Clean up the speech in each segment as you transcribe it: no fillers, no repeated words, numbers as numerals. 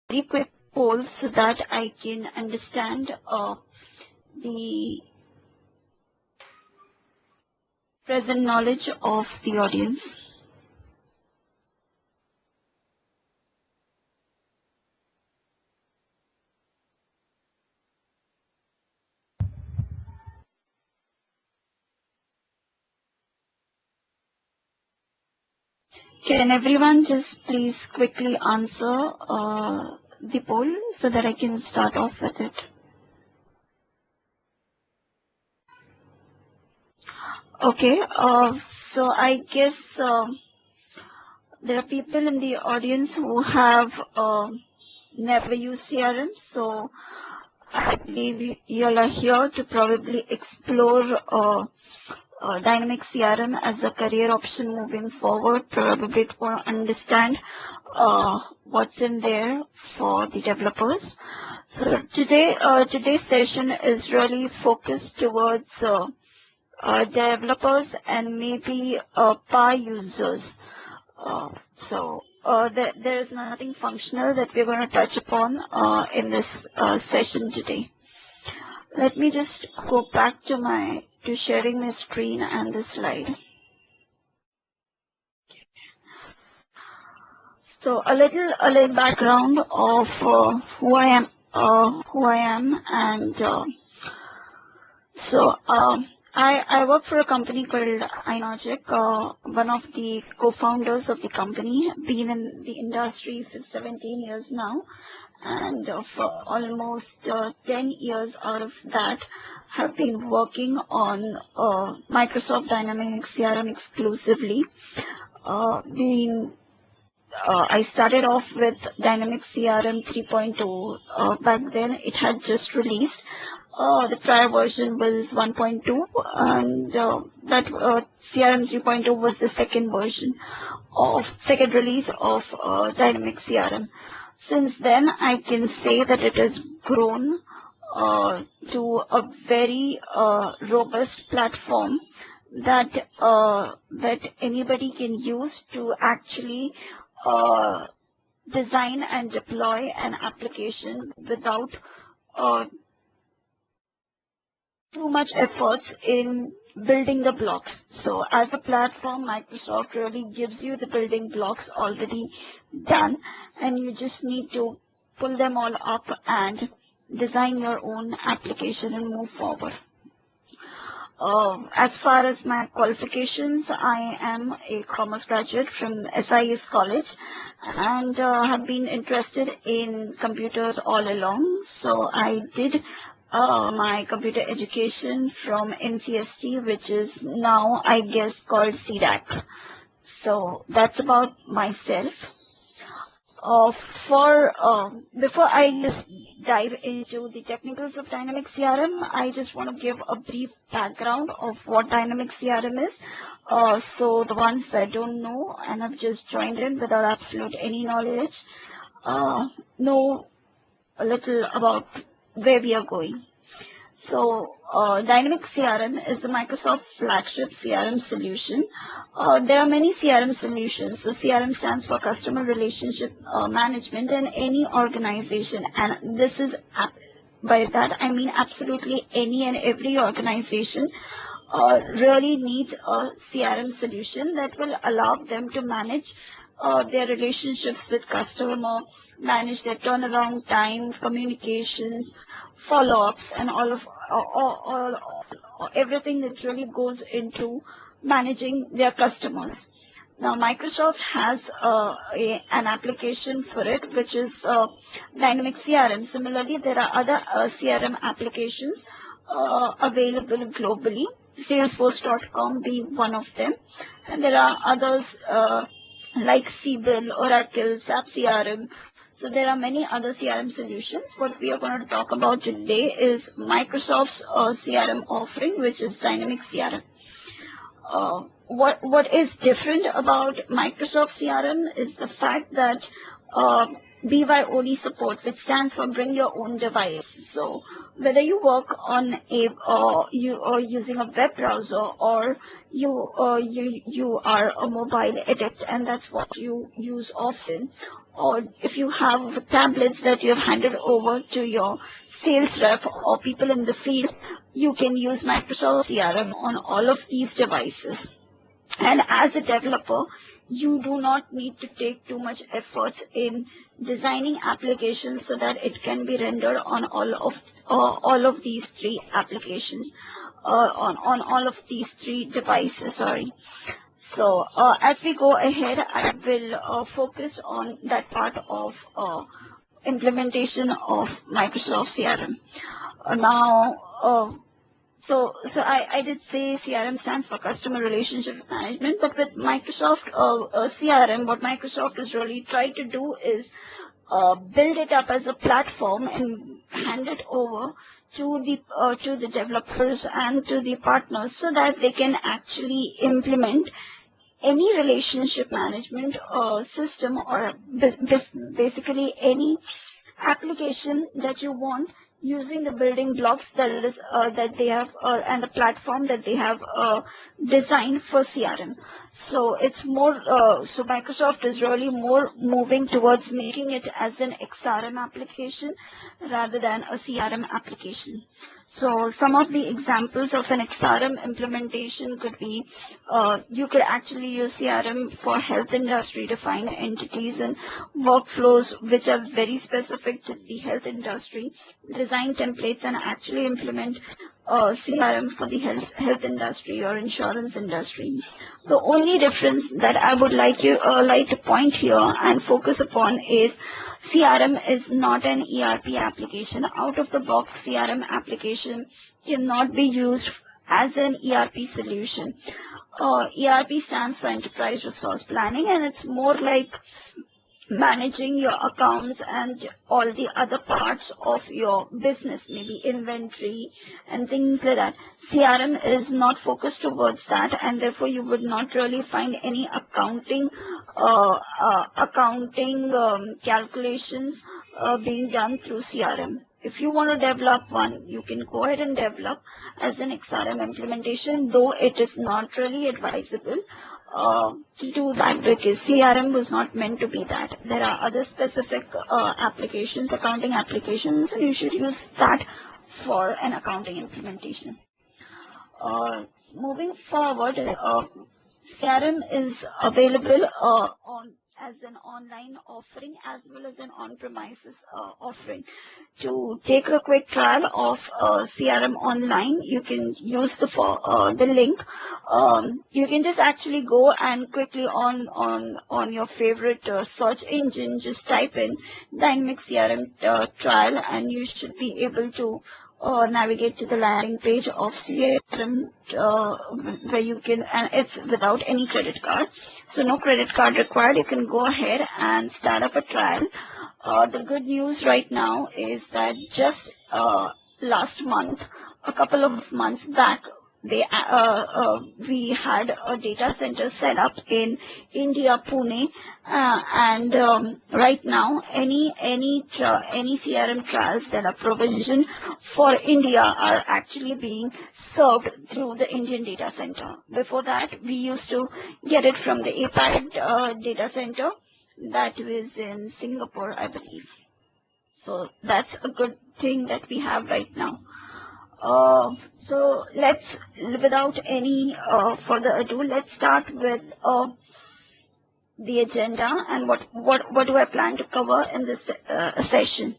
very quick poll so that I can understand the present knowledge of the audience. Can everyone just please quickly answer the poll so that I can start off with it? Okay, so I guess there are people in the audience who have never used CRM, so I believe you all are here to probably explore Dynamics CRM as a career option moving forward, probably to understand what's in there for the developers. So today's session is really focused towards developers and maybe power users. There is nothing functional that we're going to touch upon in this session today. Let me just go back to sharing my screen and the slide. So a little background of who I am, and I work for a company called iNogic, one of the co-founders of the company, been in the industry for 17 years now, and for almost 10 years out of that have been working on Microsoft Dynamics CRM exclusively. I started off with Dynamics CRM 3.2. Back then it had just released. The prior version was 1.2, and that CRM 3.2 was the second release of Dynamics CRM. Since then, I can say that it has grown to a very robust platform that anybody can use to actually design and deploy an application without too much efforts in building the blocks. So as a platform, Microsoft really gives you the building blocks already done, and you just need to pull them all up and design your own application and move forward. As far as my qualifications, I am a commerce graduate from SIS College and have been interested in computers all along. So I did my computer education from NCST, which is now, I guess, called CDAC. So that's about myself. Before I just dive into the technicals of Dynamics CRM, I just want to give a brief background of what Dynamics CRM is. So the ones that don't know and have just joined in without absolute any knowledge, know a little about where we are going. So Dynamics CRM is the Microsoft flagship CRM solution. There are many CRM solutions. So CRM stands for Customer Relationship Management in any organization. And this is, by that I mean absolutely any and every organization really needs a CRM solution that will allow them to manage their relationships with customer, manage their turnaround time, communications, follow-ups, and everything that really goes into managing their customers. Now, Microsoft has an application for it, which is Dynamics CRM. Similarly, there are other CRM applications available globally, Salesforce.com being one of them. And there are others like Siebel, Oracle, SAP CRM. So there are many other CRM solutions. What we are going to talk about today is Microsoft's CRM offering, which is Dynamics CRM. What is different about Microsoft CRM is the fact that BYOD support, which stands for Bring Your Own Device. So whether you work on you are using a web browser, or you are a mobile addict and that's what you use often, or if you have tablets that you have handed over to your sales rep or people in the field, you can use Microsoft CRM on all of these devices. And as a developer, you do not need to take too much efforts in designing applications so that it can be rendered on all of these three applications, on all of these three devices. Sorry. So as we go ahead, I will focus on that part of implementation of Microsoft CRM. So I did say CRM stands for Customer Relationship Management, but with Microsoft CRM, what Microsoft has really tried to do is build it up as a platform and hand it over to the developers and to the partners so that they can actually implement any relationship management system, or basically any application that you want, using the building blocks that they have and the platform that they have designed for CRM. So it's more so Microsoft is really more moving towards making it as an XRM application rather than a CRM application. So some of the examples of an XRM implementation could be, you could actually use CRM for health industry, defined entities and workflows which are very specific to the health industry, design templates and actually implement CRM for the health industry or insurance industry. The only difference that I would like to point here and focus upon is CRM is not an ERP application. Out of the box, CRM application cannot be used as an ERP solution. ERP stands for Enterprise Resource Planning, and it's more like managing your accounts and all the other parts of your business, maybe inventory and things like that. CRM is not focused towards that, and therefore you would not really find any accounting calculations being done through CRM. If you want to develop one, you can go ahead and develop as an XRM implementation, though it is not really advisable to do that, because CRM was not meant to be that. There are other specific applications, accounting applications, and you should use that for an accounting implementation. Moving forward, CRM is available as an online offering as well as an on-premises offering. To take a quick trial of CRM online, you can use the link. You can just actually go and quickly on your favorite search engine, just type in Dynamics CRM trial, and you should be able to navigate to the landing page of CRM where you can, and it's without any credit card, so no credit card required. You can go ahead and start up a trial. The good news right now is that just last month, a couple of months back, we had a data center set up in India, Pune, and right now any CRM trials that are provisioned for India are actually being served through the Indian data center. Before that, we used to get it from the APAC data center that was in Singapore, I believe. So that's a good thing that we have right now. So let's, without any further ado, let's start with the agenda and what do I plan to cover in this session.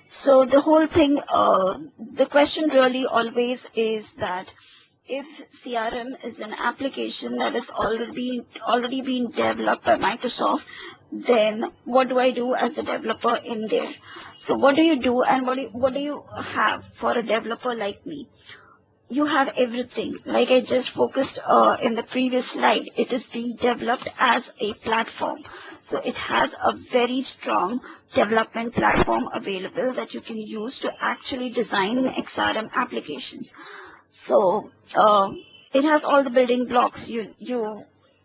So the whole thing, the question really always is that if CRM is an application that is already being developed by Microsoft, then what do I do as a developer in there? So what do you do, and what do you have for a developer like me? You have everything. Like I just focused in the previous slide, it is being developed as a platform. So it has a very strong development platform available that you can use to actually design XRM applications. So it has all the building blocks.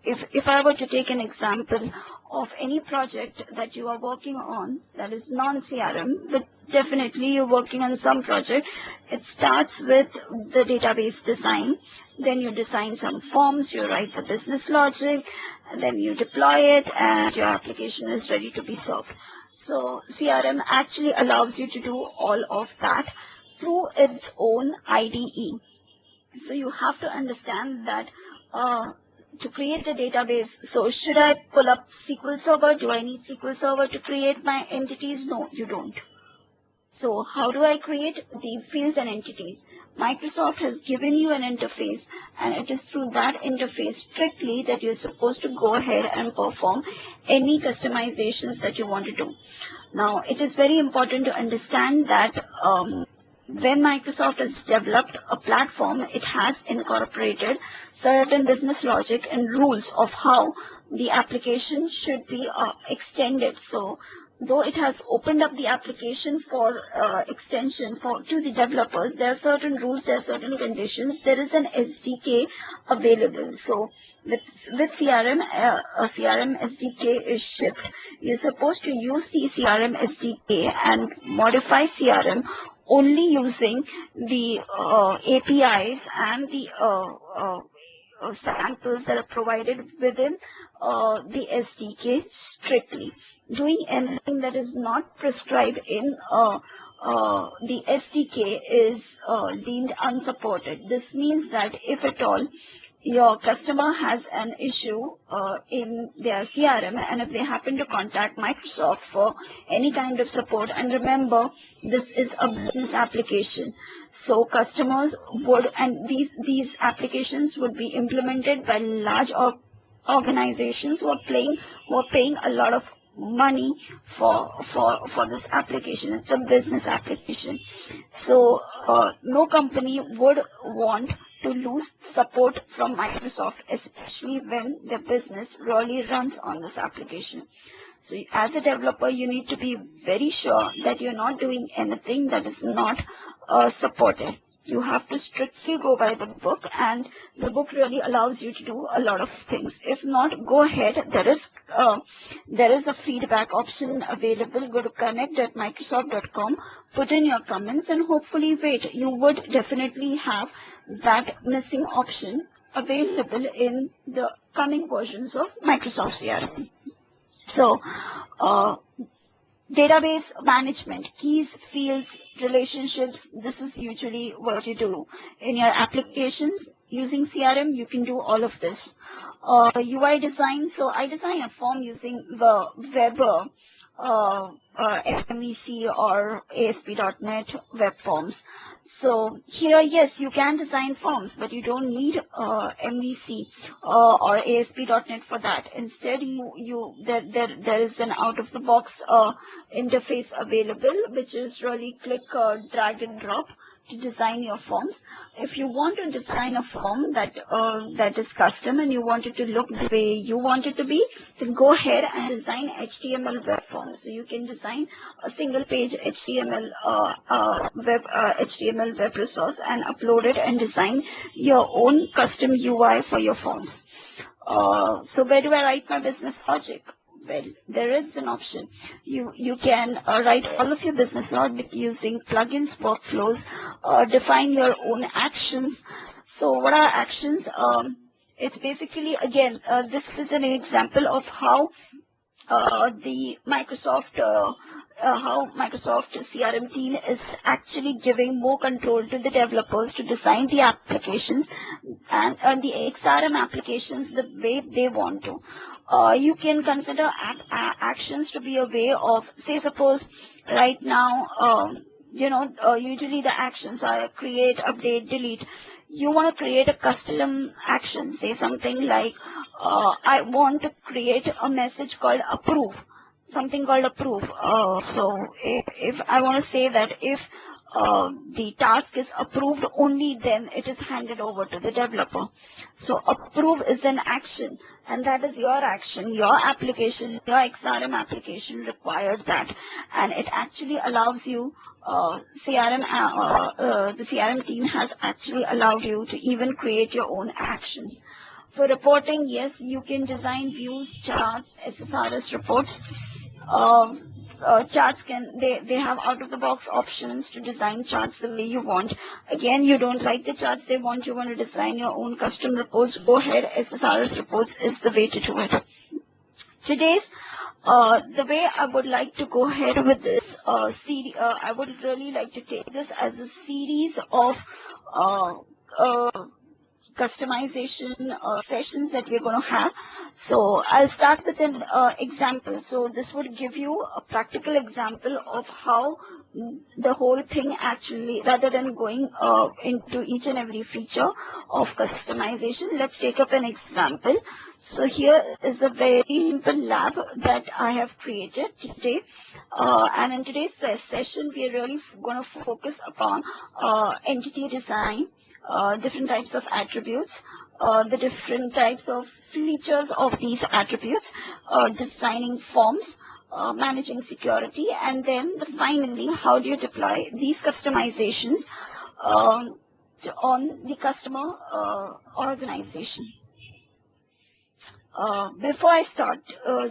if I were to take an example of any project that you are working on that is non-CRM, but definitely you're working on some project, it starts with the database design. Then you design some forms, you write the business logic, and then you deploy it, and your application is ready to be served. So CRM actually allows you to do all of that through its own IDE. So you have to understand that to create a database, so should I pull up SQL Server? Do I need SQL Server to create my entities? No, you don't. So how do I create the fields and entities? Microsoft has given you an interface, and it is through that interface strictly that you're supposed to go ahead and perform any customizations that you want to do. Now, it is very important to understand that when Microsoft has developed a platform, it has incorporated certain business logic and rules of how the application should be extended. So though it has opened up the application for extension to the developers, there are certain rules, there are certain conditions. There is an SDK available. So with CRM, a CRM SDK is shipped. You're supposed to use the CRM SDK and modify CRM only using the APIs and the samples that are provided within the SDK strictly. Doing anything that is not prescribed in the SDK is deemed unsupported. This means that if at all your customer has an issue in their CRM, and if they happen to contact Microsoft for any kind of support, and remember, this is a business application, so customers would, and these applications would be implemented by large organizations who are paying a lot of money for this application. It's a business application. So no company would want to lose support from Microsoft, especially when their business really runs on this application. So as a developer, you need to be very sure that you're not doing anything that is not supported. You have to strictly go by the book, and the book really allows you to do a lot of things. If not, go ahead. There is a feedback option available. Go to connect.microsoft.com, put in your comments, and hopefully wait. You would definitely have that missing option available in the coming versions of Microsoft CRM. So, database management, keys, fields, relationships, this is usually what you do. In your applications using CRM, you can do all of this. UI design, so I design a form using the web MVC or ASP.NET web forms. So here, yes, you can design forms, but you don't need MVC or ASP.NET for that. Instead, there is an out-of-the-box interface available, which is really click, drag and drop to design your forms. If you want to design a form that is custom and you want it to look the way you want it to be, then go ahead and design HTML web forms. So you can design a single page HTML web resource and upload it and design your own custom UI for your forms. So where do I write my business logic? Well, there is an option. You can write all of your business logic using plugins, workflows, define your own actions. So what are actions? It's basically, again, this is an example of how the Microsoft CRM team is actually giving more control to the developers to design the applications and the XRM applications the way they want to. You can consider actions to be a way of, say, suppose right now, usually the actions are create, update, delete. You want to create a custom action, say something like, I want to create a message called approve, something called approve. So if I want to say that if the task is approved, only then it is handed over to the developer. So approve is an action, and that is your action. Your application, your XRM application requires that, and it actually allows you, the CRM team has actually allowed you to even create your own actions. For reporting, yes, you can design views, charts, SSRS reports. Charts they have out of the box options to design charts the way you want. Again, you don't like the charts they want, you want to design your own custom reports, go ahead. SSRS reports is the way to do it. Today's the way I would like to go ahead with this series, I would really like to take this as a series of customization sessions that we're going to have. So I'll start with an example. So this would give you a practical example of how the whole thing actually, rather than going into each and every feature of customization, let's take up an example. So here is a very simple lab that I have created today. And in today's session, we are really going to focus upon entity design, different types of attributes, the different types of features of these attributes, designing forms, managing security, and then finally, how do you deploy these customizations on the customer organization. Before I start,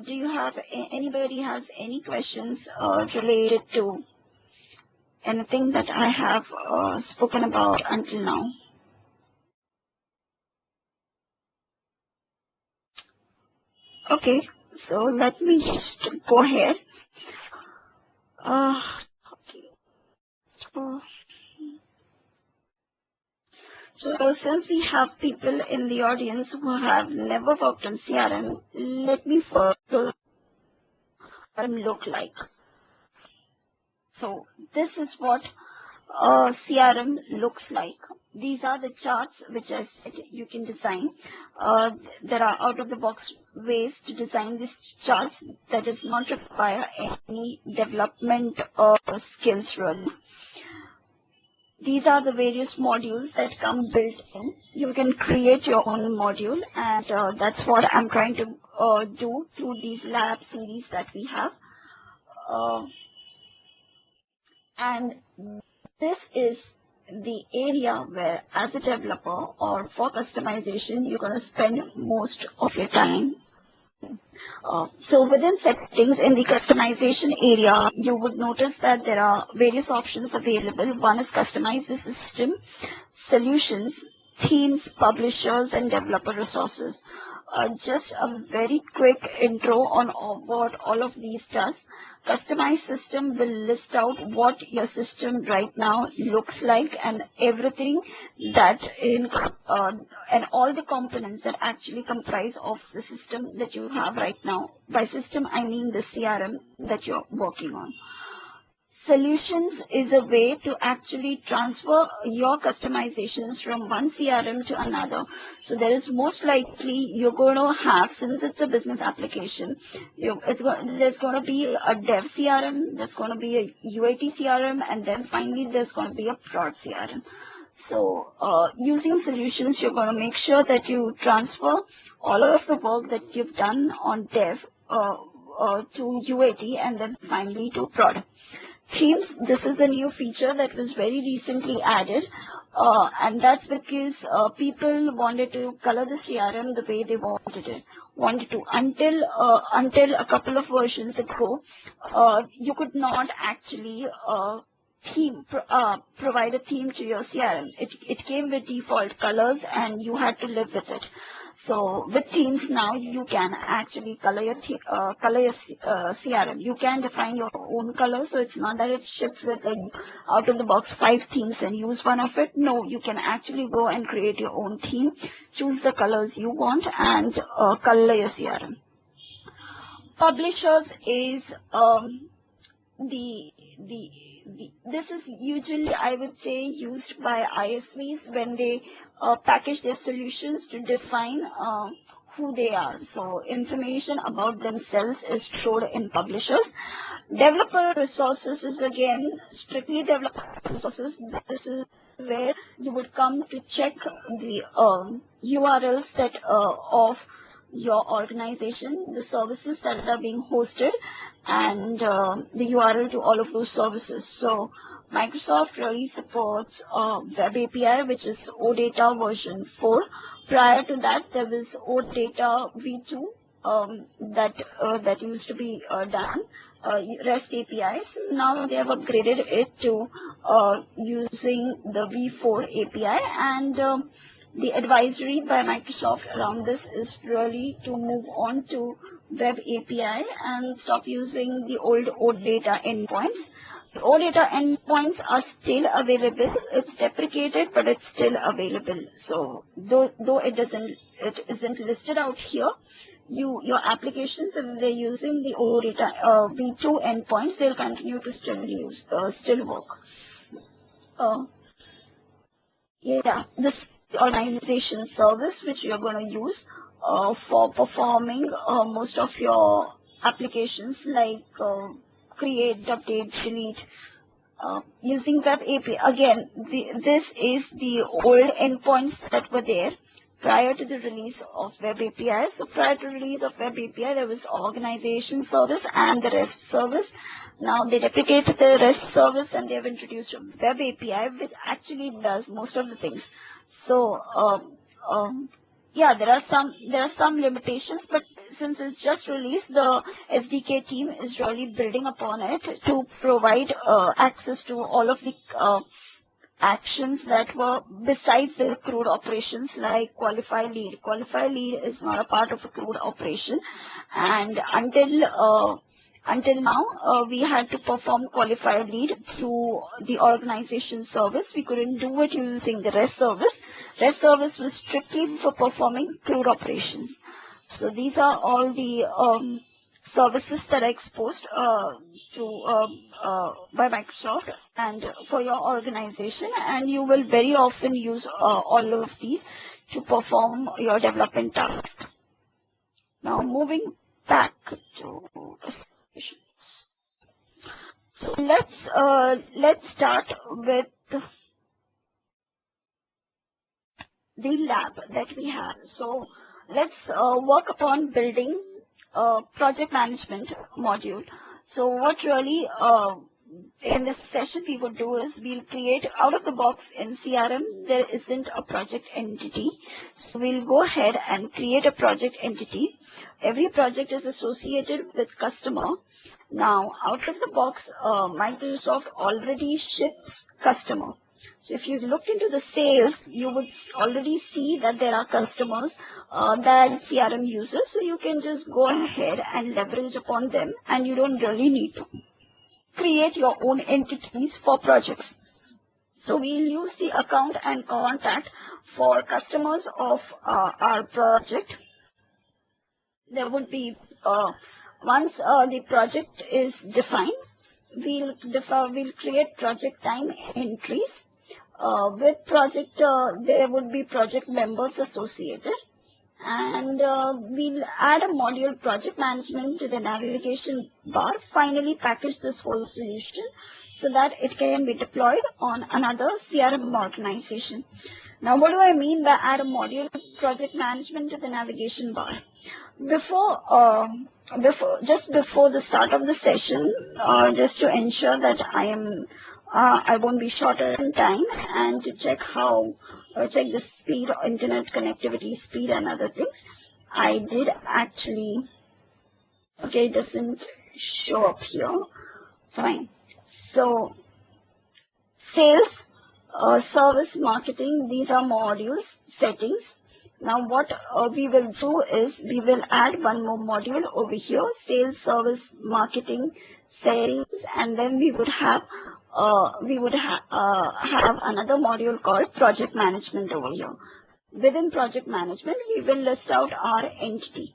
do you have anybody has any questions related to anything that I have spoken about until now? Okay, so let me just go ahead. Okay. So since we have people in the audience who have never worked on CRM, let me first look like. So this is what CRM looks like. These are the charts which I said you can design. There are out-of-the-box ways to design these charts that does not require any development skills really. These are the various modules that come built in. You can create your own module, and that's what I'm trying to do through these lab series that we have. And this is the area where, as a developer or for customization, you're going to spend most of your time. So within settings in the customization area, you would notice that there are various options available. One is customize the system, solutions, themes, publishers, and developer resources. Just a very quick intro on what all of these does. Customized system will list out what your system right now looks like and everything that and all the components that actually comprise of the system that you have right now. By system, I mean the CRM that you're working on. Solutions is a way to actually transfer your customizations from one CRM to another. So there is most likely you're going to have, since it's a business application, there's going to be a dev CRM, there's going to be a UAT CRM, and then finally there's going to be a prod CRM. So using solutions, you're going to make sure that you transfer all of the work that you've done on dev to UAT and then finally to prod. Themes, this is a new feature that was very recently added, and that's because people wanted to color the CRM the way they wanted to. Until a couple of versions ago, you could not actually provide a theme to your CRM. It came with default colors and you had to live with it. So with themes now, you can actually color your CRM. You can define your own color, so it's not that it's shipped with like out of the box 5 themes and use one of it. No, you can actually go and create your own theme, choose the colors you want, and color your CRM. Publishers is this is usually, I would say, used by ISVs when they package their solutions to define who they are. So information about themselves is stored in publishers. Developer resources is again strictly developer resources. This is where you would come to check the URLs that of your organization, the services that are being hosted, and the URL to all of those services. So Microsoft really supports Web API, which is OData version 4, Prior to that, there was OData V2 that used to be done, REST APIs. Now they have upgraded it to using the V4 API, and the advisory by Microsoft around this is really to move on to Web API and stop using the old OData endpoints. The OData endpoints are still available. It's deprecated, but it's still available. So though it isn't listed out here, your applications, if they're using the OData V2 endpoints, they'll continue to still work. This organization service which you're going to use for performing most of your applications, like create, update, delete, using Web API. Again, this is the old endpoints that were there prior to the release of Web API. So prior to release of Web API, there was organization service and the REST service. Now they deprecated the REST service and they have introduced a Web API which actually does most of the things. So there are some limitations, but since it's just released, the SDK team is really building upon it to provide access to all of the actions that were besides the CRUD operations, like qualify lead. Qualify lead is not a part of a CRUD operation, and until now, we had to perform qualify lead through the organization service. We couldn't do it using the REST service. REST service was strictly for performing CRUD operations. So these are all the services that are exposed by Microsoft and for your organization, and you will very often use all of these to perform your development tasks. Now moving back to so let's start with the lab that we have. So let's work upon building a project management module. So what really in this session we would do is we'll create out of the box in CRM. There isn't a project entity, so we'll go ahead and create a project entity. Every project is associated with customer. Now out of the box, Microsoft already ships customer. So if you look into the sales, you would already see that there are customers that CRM uses. So you can just go ahead and leverage upon them, and you don't really need to create your own entities for projects. So we'll use the account and contact for customers of our project. There would be, once the project is defined, we'll create project time entries. With project, there would be project members associated, and we'll add a module project management to the navigation bar. Finally package this whole solution so that it can be deployed on another CRM organization. Now what do I mean by add a module project management to the navigation bar? Just before the start of the session, just to ensure that I won't be shorter in time, and to check check the speed, internet connectivity speed and other things, I did actually, okay, it doesn't show up here, fine. So sales, service, marketing, these are modules, settings. Now what we will do is we will add one more module over here, sales, service, marketing, settings, and then we would have another module called project management over here. Within project management, we will list out our entity,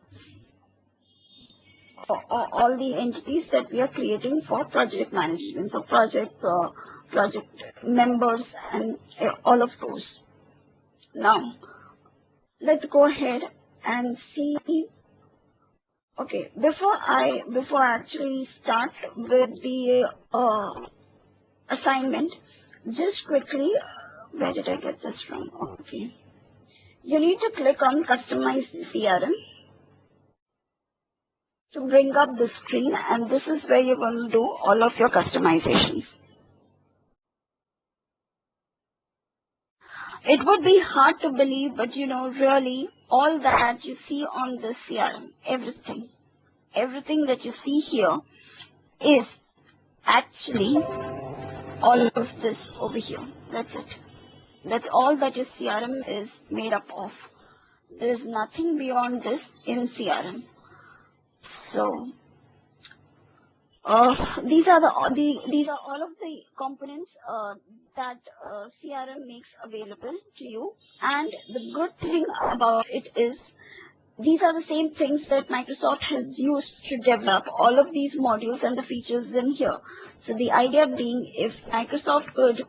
all the entities that we are creating for project management. So project members and all of those. Now let's go ahead and see. Okay, before I actually start with the assignment, just quickly, where did I get this from? Okay, you need to click on Customize CRM to bring up the screen, and this is where you're going to do all of your customizations. It would be hard to believe, but really, all that you see on the CRM, everything that you see here is actually all of this over here. That's it. That's all that your CRM is made up of. There is nothing beyond this in CRM. So these are all of the components that CRM makes available to you. And the good thing about it is these are the same things that Microsoft has used to develop all of these modules and the features in here. So the idea being, if Microsoft could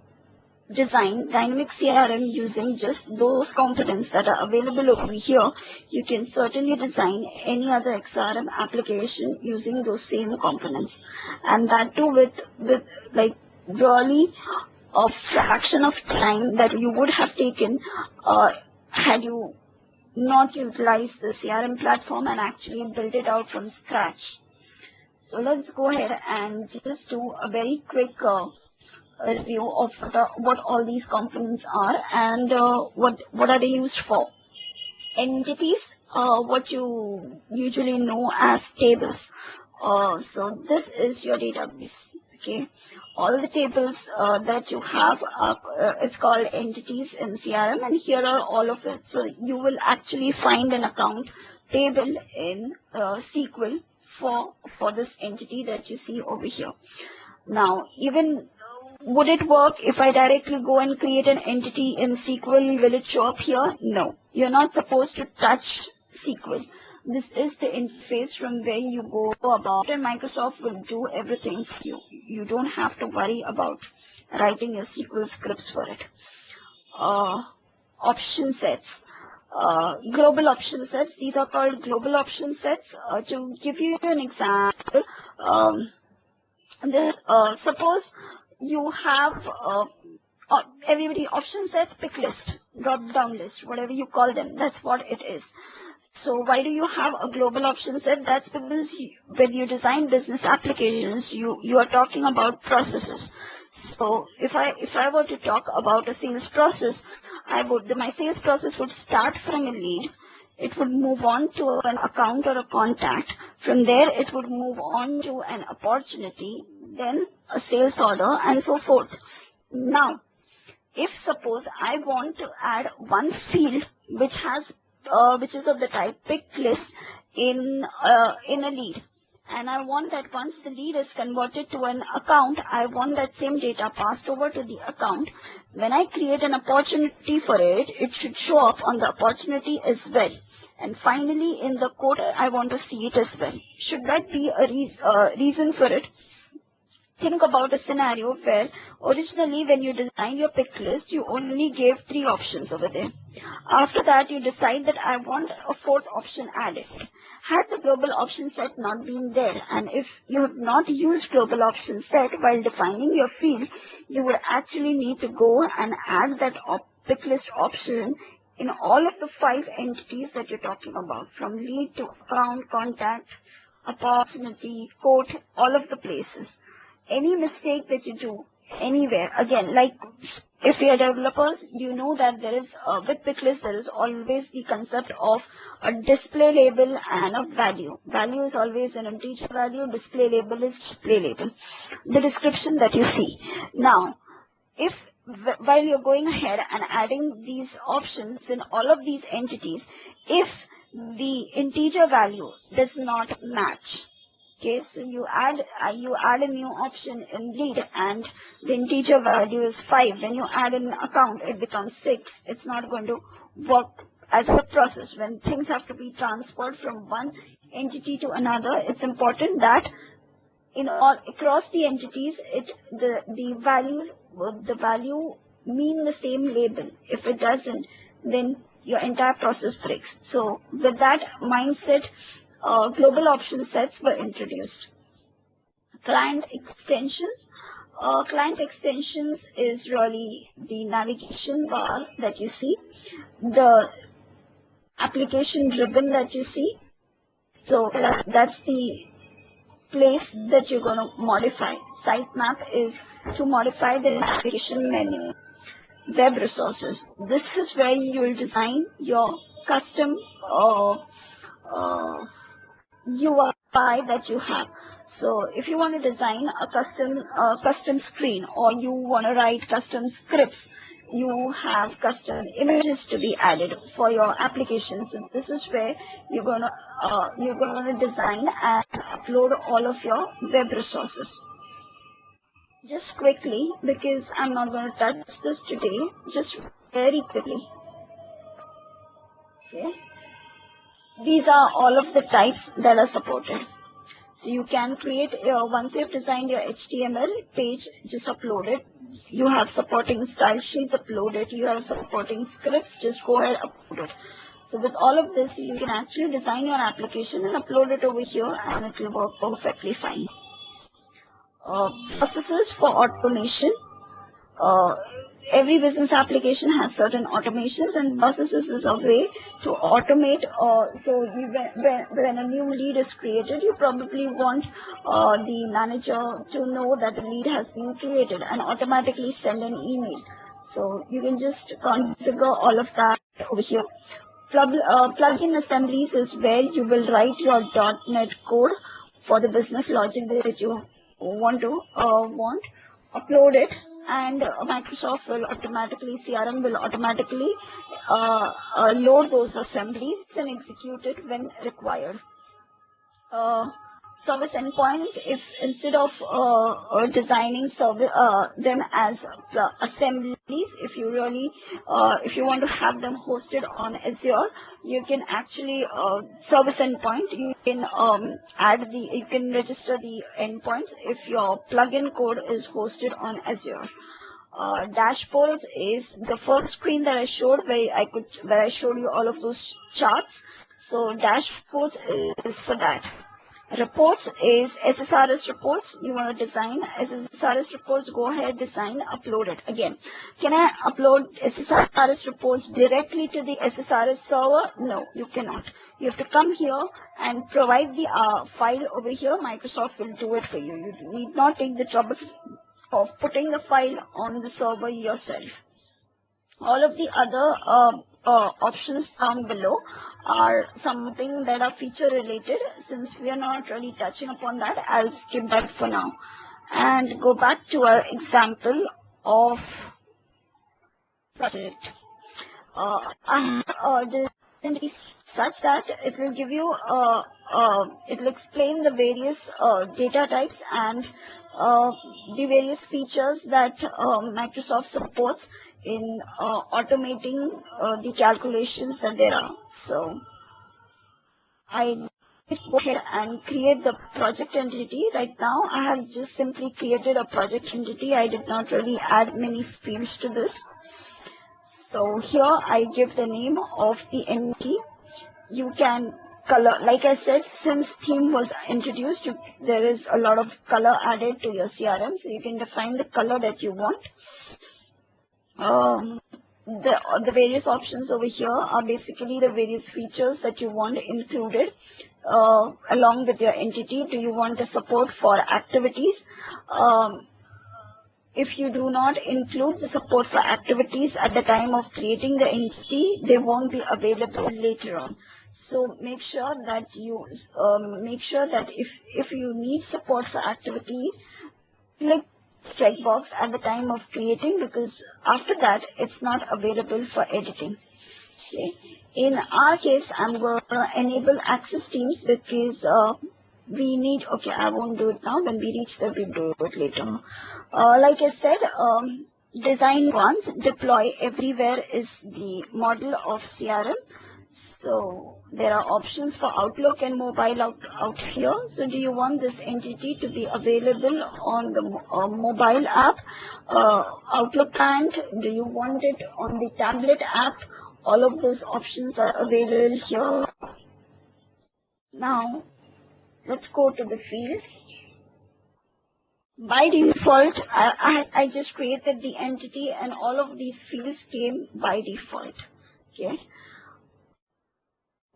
design Dynamics CRM using just those components that are available over here, you can certainly design any other XRM application using those same components, and that too with like really a fraction of time that you would have taken had you not utilized the CRM platform and actually build it out from scratch. So let's go ahead and just do a very quick review of what all these components are and what are they used for. Entities, what you usually know as tables. So this is your database. Okay, all the tables that you have, it's called entities in CRM, and here are all of it. So you will actually find an account table in SQL for this entity that you see over here. Now, even would it work if I directly go and create an entity in SQL? Will it show up here? No. You're not supposed to touch SQL. This is the interface from where you go about, and Microsoft will do everything for you. You don't have to worry about writing your SQL scripts for it. Option sets. Global option sets. These are called global option sets. To give you an example, suppose you have everybody option sets, pick list, drop down list, whatever you call them, that's what it is. So why do you have a global option set? That's because when you design business applications, you are talking about processes. So if I were to talk about a sales process, my sales process would start from a lead. It would move on to an account or a contact. From there, it would move on to an opportunity, then a sales order, and so forth. Now, if suppose I want to add one field which is of the type pick list in a lead, and I want that once the lead is converted to an account, I want that same data passed over to the account. When I create an opportunity for it, it should show up on the opportunity as well. And finally, in the code, I want to see it as well. Should that be a reason for it? Think about a scenario where originally when you designed your pick list, you only gave 3 options over there. After that, you decide that I want a 4th option added. Had the global option set not been there, and if you have not used global option set while defining your field, you would actually need to go and add that pick list option in all of the 5 entities that you're talking about, from lead to account, contact, opportunity, quote, all of the places. Any mistake that you do anywhere, again, like if we are developers, you know that there is with pick list, there is always the concept of a display label and a value. Value is always an integer value, display label is display label, the description that you see. Now, if while you're going ahead and adding these options in all of these entities, if the integer value does not match, okay, so you add a new option in lead and the integer value is 5. When you add an account, it becomes 6. It's not going to work as a process. When things have to be transferred from one entity to another, it's important that across the entities, the value mean the same label. If it doesn't, then your entire process breaks. So with that mindset, global option sets were introduced. Client extensions. Client extensions is really the navigation bar that you see, the application ribbon that you see. So that's the place that you're going to modify. Sitemap is to modify the navigation menu. web resources. This is where you will design your custom UI that you have. So if you want to design a custom screen, or you want to write custom scripts, you have custom images to be added for your application. So this is where you're gonna design and upload all of your web resources. Just quickly, because I'm not going to touch this today, just very quickly. Okay. These are all of the types that are supported. So you can create, once you've designed your HTML page, just upload it. You have supporting style sheets, upload it. You have supporting scripts, just go ahead, upload it. So with all of this, you can actually design your application and upload it over here, and it will work perfectly fine. Processes for automation. Every business application has certain automations, and processes is a way to automate. So when a new lead is created, you probably want the manager to know that the lead has been created and automatically send an email. So you can just configure all of that over here. Plugin assemblies is where you will write your .NET code for the business logic that you want, upload it, and Microsoft will automatically, CRM will automatically load those assemblies and execute it when required. Service endpoints, if instead of designing them as assemblies, if you want to have them hosted on Azure, you can actually service endpoint. You can register the endpoints if your plugin code is hosted on Azure. Dashboards is the first screen that I showed, where I showed you all of those charts. So dashboards is for that. Reports is SSRS reports. You want to design SSRS reports, go ahead, design, upload it. Again, can I upload SSRS reports directly to the SSRS server? No, you cannot. You have to come here and provide the file over here. Microsoft will do it for you. You need not take the trouble of putting the file on the server yourself. All of the other options down below are something that are feature related. Since we are not really touching upon that, I'll skip that for now and go back to our example of project. I have designed such that it will give you, it will explain the various data types and the various features that Microsoft supports in automating the calculations that there are. So I go ahead and create the project entity. Right now I have just simply created a project entity. I did not really add many fields to this. So here I give the name of the entity. You can color, like I said, since theme was introduced, there is a lot of color added to your CRM, so you can define the color that you want. The various options over here are basically the various features that you want included along with your entity. Do you want the support for activities? If you do not include the support for activities at the time of creating the entity, they won't be available later on. So make sure that if you need support for activities, click checkbox at the time of creating, because after that it's not available for editing. Okay. In our case, I'm going to enable access teams because we need, okay, I won't do it now. When we reach there, we'll do it later. Like I said, design once, deploy everywhere is the model of CRM. So there are options for Outlook and mobile out here. So do you want this entity to be available on the mobile app, Outlook client? Do you want it on the tablet app? All of those options are available here. Now let's go to the fields. By default, I just created the entity and all of these fields came by default. Okay.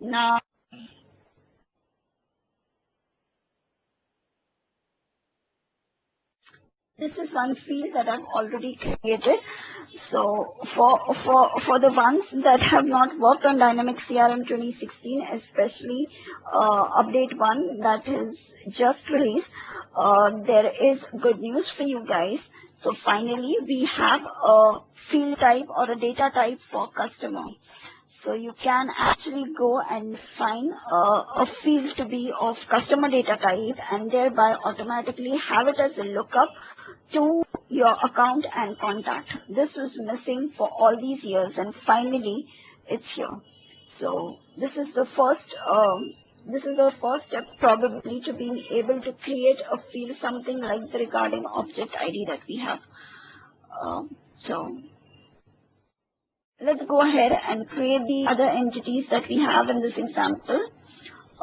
Now, This is one field that I've already created. So for the ones that have not worked on Dynamics CRM 2016, especially update 1 that is just released, there is good news for you guys. So finally, we have a field type or a data type for customer. So you can actually go and find a field to be of customer data type and thereby automatically have it as a lookup to your account and contact. This was missing for all these years and finally it's here. So this is the first step probably to being able to create a field something like the regarding object ID that we have. So let's go ahead and create the other entities that we have in this example.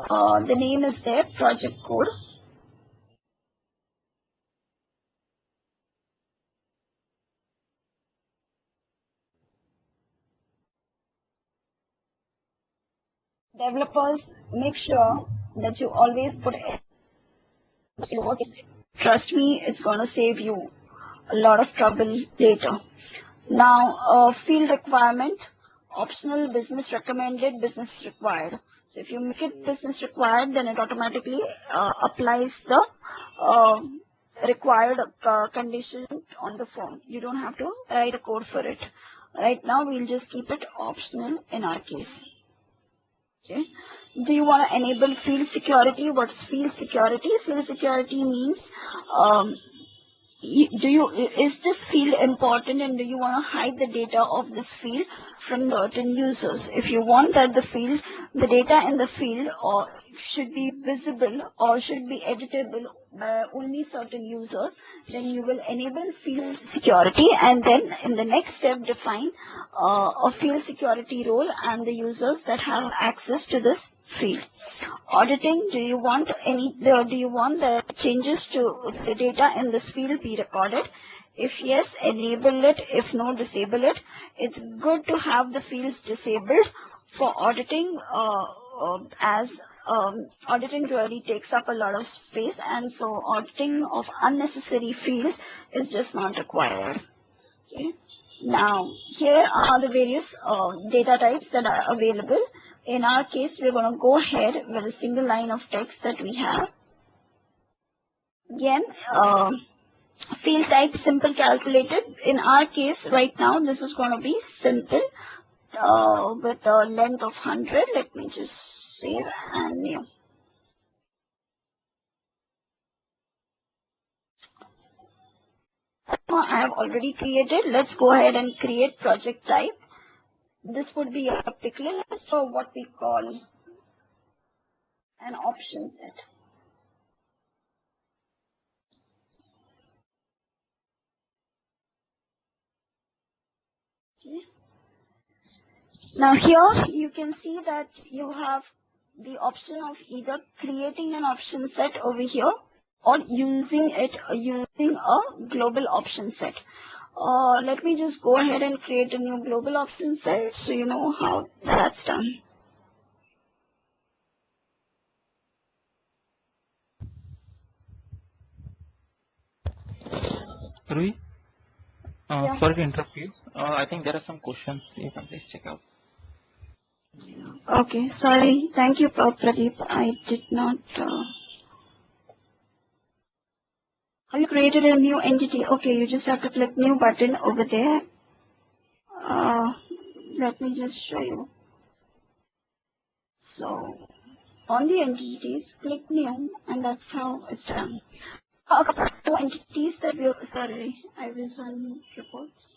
The name is there, project code. Developers, make sure that you always put it. Trust me, it's going to save you a lot of trouble later. Now, field requirement, optional, business recommended, business required. So if you make it business required, then it automatically applies the required condition on the form. You don't have to write a code for it. Right now, we'll just keep it optional in our case. Okay. Do you want to enable field security? What's field security? Field security means is this field important and do you want to hide the data of this field from certain users? If you want that the data in the field should be visible or should be editable by only certain users, then you will enable field security and then in the next step define a field security role and the users that have access to this field. Auditing, do you want the changes to the data in this field be recorded? If yes, enable it. If no, disable it. It's good to have the fields disabled for auditing as auditing really takes up a lot of space and so auditing of unnecessary fields is just not required. Okay. Now, here are the various data types that are available. In our case, we're going to go ahead with a single line of text that we have. Again, field type simple calculated. In our case, right now, this is going to be simple with a length of 100. Let me just save and new. I have already created. Let's go ahead and create project type. This would be a particular list for what we call an option set. Okay. Now here you can see that you have the option of either creating an option set over here or using a global option set. Let me just go ahead and create a new global option set so you know how that's done. Rui, Yeah. sorry to interrupt you. I think there are some questions you can please check out. Okay, sorry. Thank you, Pradeep. I did not. Have you created a new entity? Okay, you just have to click new button over there. Let me just show you. So, on the entities, click new, and that's how it's done. A couple of entities that we, sorry, I was on reports.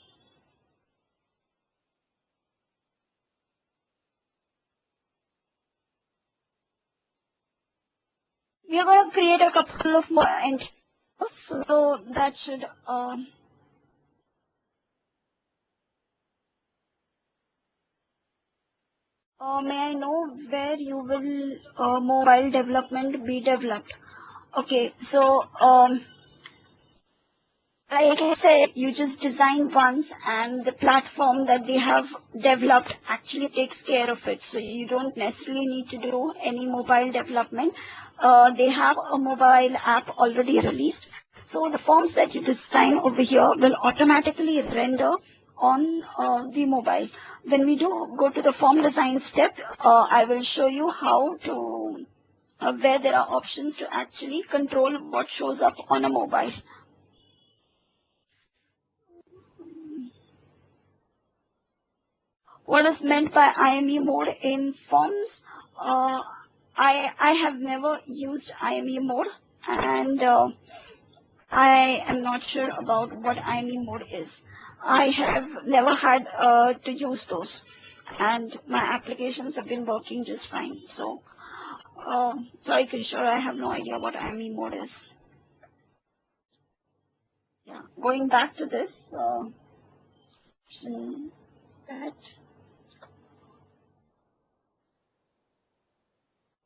We are going to create a couple of more entities, so that should, may I know where you will mobile development be developed? Okay, so like I said, you just design once and the platform that they have developed actually takes care of it. So you don't necessarily need to do any mobile development. They have a mobile app already released. So the forms that you design over here will automatically render on the mobile. When we do go to the form design step, I will show you how to, where there are options to actually control what shows up on a mobile. What is meant by IME mode in forms? I have never used IME mode, and I am not sure about what IME mode is. I have never had to use those, and my applications have been working just fine. So, sorry, Kishore, I have no idea what IME mode is. Yeah, going back to this, set.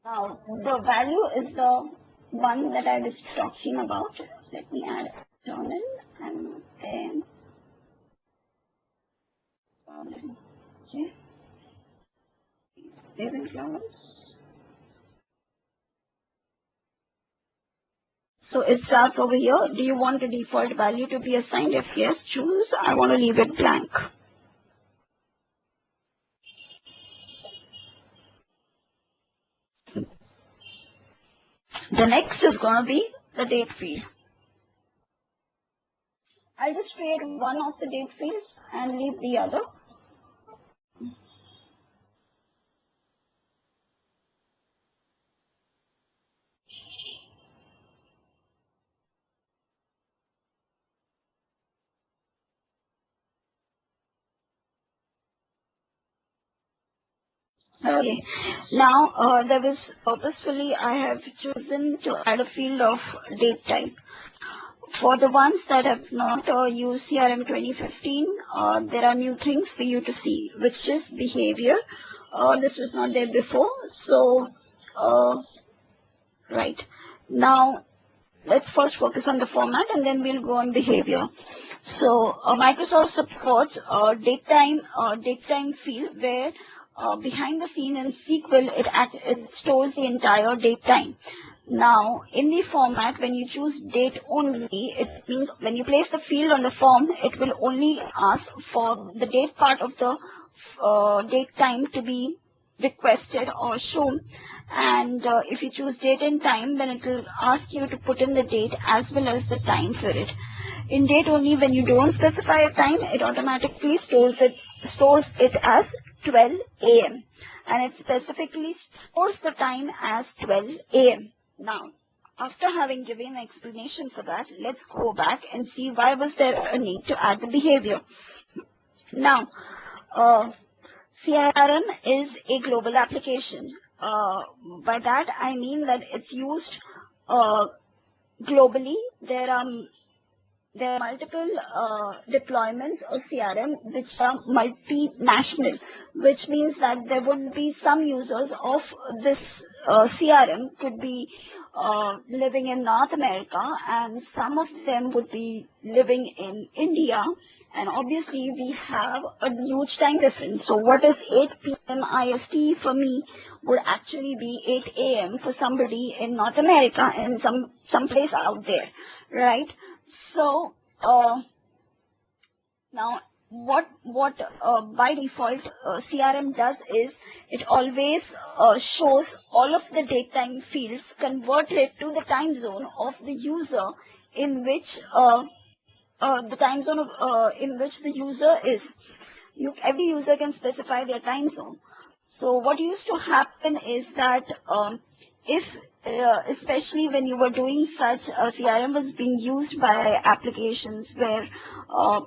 Now, the value is the one that I was talking about. Let me add journal and then okay. Save and close. So it starts over here. Do you want the default value to be assigned? If yes, choose. I want to leave it blank. The next is going to be the date field. I'll just create one of the date fields and leave the other. Okay. Now, there was purposefully I have chosen to add a field of date type. For the ones that have not used CRM 2015, there are new things for you to see, which is behavior. This was not there before. So, right. Now, let's first focus on the format and then we'll go on behavior. So, Microsoft supports date time field where behind the scene in SQL, it stores the entire date time. Now, in the format, when you choose date only, it means when you place the field on the form, it will only ask for the date part of the date time to be requested or shown. And if you choose date and time, then it will ask you to put in the date as well as the time for it. In date only, when you don't specify a time, it automatically stores it as 12 a.m. and it specifically stores the time as 12 a.m. Now, after having given an explanation for that, let's go back and see why was there a need to add the behavior. Now, CRM is a global application. By that, I mean that it's used globally. There are multiple deployments of CRM which are multinational, which means that there would be some users of this CRM could be living in North America and some of them would be living in India, and obviously we have a huge time difference. So what is 8 p.m. IST for me would actually be 8 a.m. for somebody in North America and some place out there, right? So now what by default CRM does is it always shows all of the date time fields converted to the time zone of the user in which the user is. Every user can specify their time zone. So what used to happen is that especially when you were doing such, CRM was being used by applications where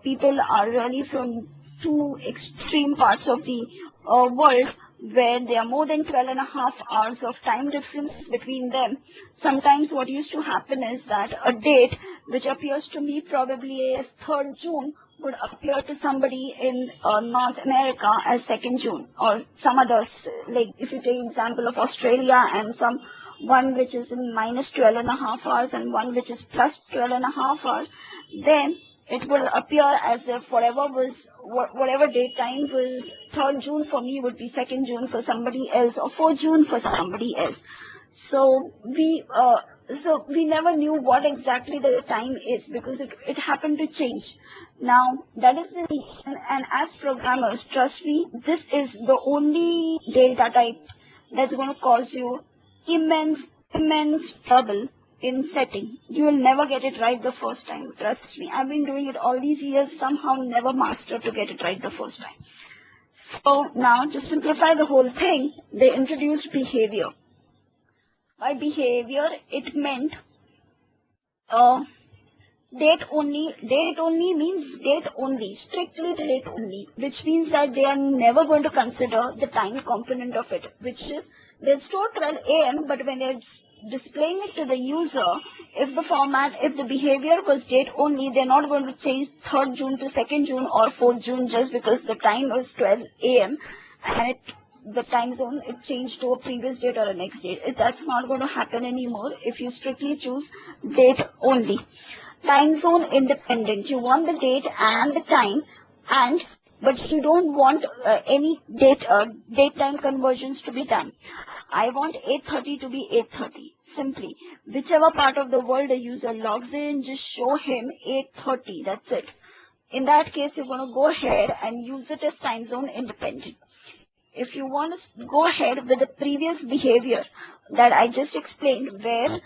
people are really from two extreme parts of the world, where there are more than 12.5 hours of time difference between them. Sometimes what used to happen is that a date which appears to me probably as 3rd June would appear to somebody in North America as 2nd June, or some others, like if you take example of Australia and one which is in minus 12.5 hours and one which is plus 12.5 hours, then it will appear as if whatever date time was 3rd June for me would be 2nd June for somebody else or 4th June for somebody else. So we never knew what exactly the time is because it happened to change. Now that is the reason, and as programmers, trust me, this is the only data type that's going to cause you immense trouble in setting. You will never get it right the first time. Trust me. I've been doing it all these years, somehow never mastered to get it right the first time. So now to simplify the whole thing, they introduced behavior. By behavior, it meant date only. Date only means date only, strictly date only, which means that they are never going to consider the time component of it, which is they store 12 a.m. but when they're displaying it to the user, if the behavior was date only, they're not going to change 3rd June to 2nd June or 4th June just because the time was 12 a.m. and the time zone it changed to a previous date or a next date. That's not going to happen anymore if you strictly choose date only. Time zone independent. You want the date and the time, but you don't want any date time conversions to be done. I want 8:30 to be 8:30. Simply, whichever part of the world the user logs in, just show him 8:30. That's it. In that case, you're going to go ahead and use it as time zone independent. If you want to go ahead with the previous behavior that I just explained, where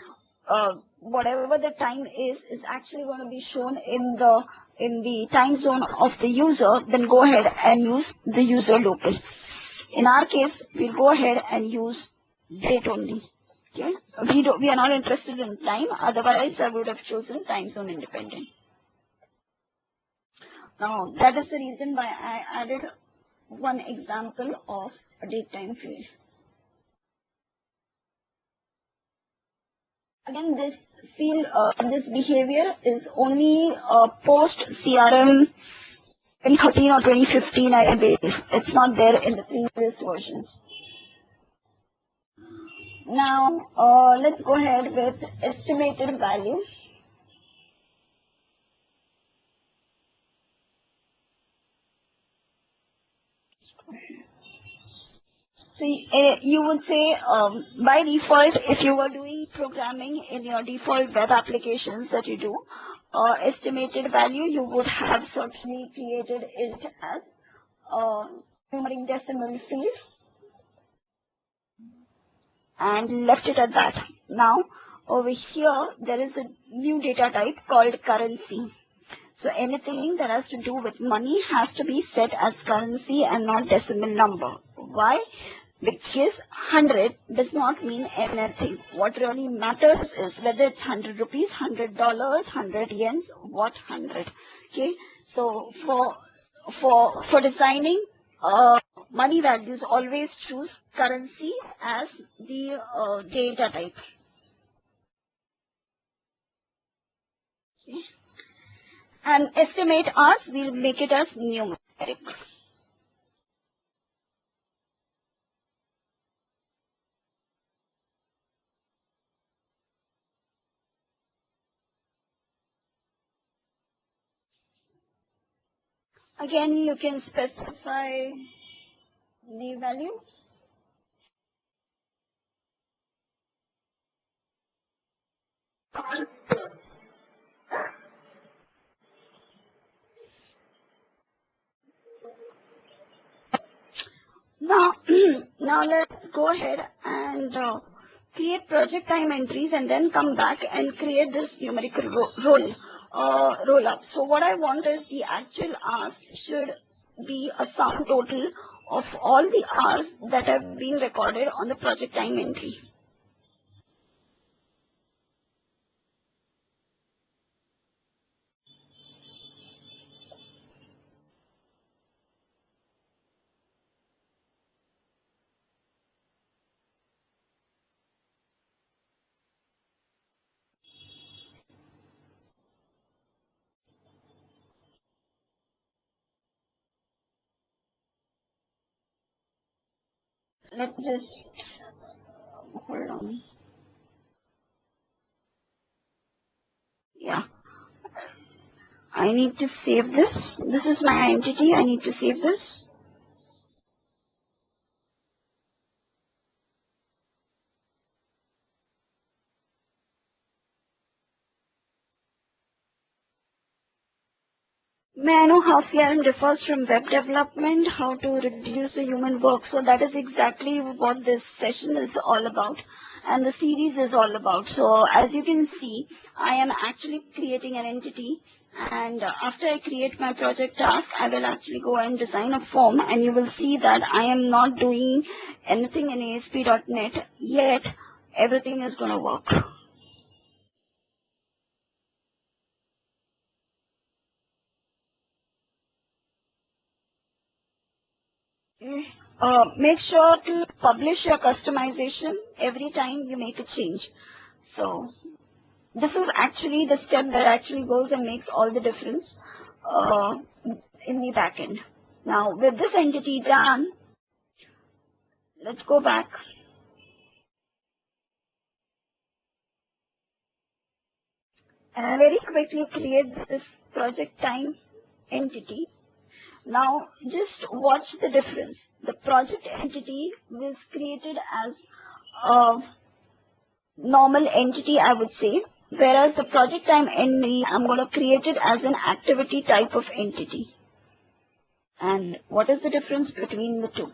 whatever the time is actually going to be shown in the time zone of the user, then go ahead and use the user local. In our case, we'll go ahead and use date only. Okay, we are not interested in time. Otherwise, I would have chosen time zone independent. Now that is the reason why I added one example of a date time field. Again, this field, this behavior is only post CRM 2013 or 2015, I believe. It's not there in the previous versions. Now, let's go ahead with estimated value. So you would say by default, if you were doing programming in your default web applications that you do, estimated value, you would have certainly created it as numeric decimal field and left it at that. Now over here there is a new data type called currency. So anything that has to do with money has to be set as currency and not decimal number. Why? Because 100 does not mean anything. What really matters is whether it's 100 rupees, $100, 100 yens, what 100. Okay. So for designing money values, always choose currency as the data type. Okay. And estimate hours, we'll make it as numeric. Again, you can specify the value. Now let's go ahead and create project time entries and then come back and create this numerical roll up. So what I want is the actual hours should be a sum total of all the hours that have been recorded on the project time entry. Let's just hold on. Yeah. I need to save this. This is my entity. I need to save this. May I know how CRM differs from web development, how to reduce the human work? So that is exactly what this session is all about and the series is all about. So as you can see, I am actually creating an entity, and after I create my project task, I will actually go and design a form, and you will see that I am not doing anything in ASP.NET yet. Everything is going to work. Make sure to publish your customization every time you make a change. So this is actually the step that actually goes and makes all the difference uh, in the backend. Now with this entity done, let's go back. And I very quickly create this project time entity. Now just watch the difference. The project entity was created as a normal entity, I would say, whereas the project time entity, I'm going to create it as an activity type of entity. And what is the difference between the two?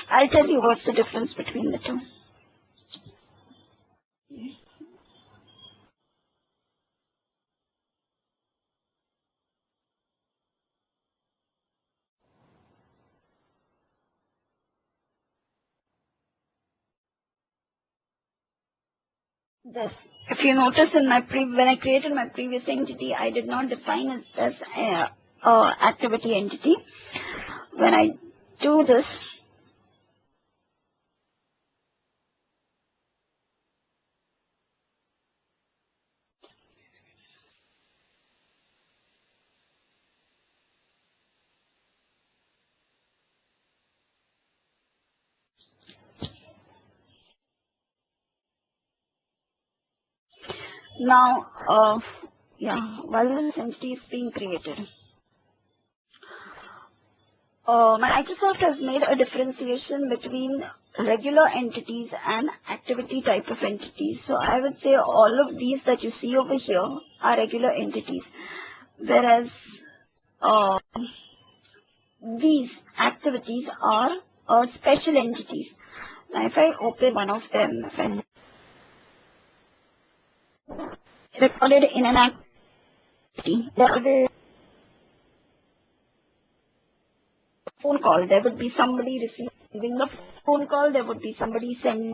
I'll tell you what's the difference between the two. This, if you notice in my when I created my previous entity, I did not define it as a activity entity. When I do this, now, while this entity is being created, Microsoft has made a differentiation between regular entities and activity type of entities. So I would say all of these that you see over here are regular entities, whereas uh, these activities are special entities. Now if I open one of them, if I recorded in an activity, there will be a phone call, there would be somebody receiving the phone call, there would be somebody sending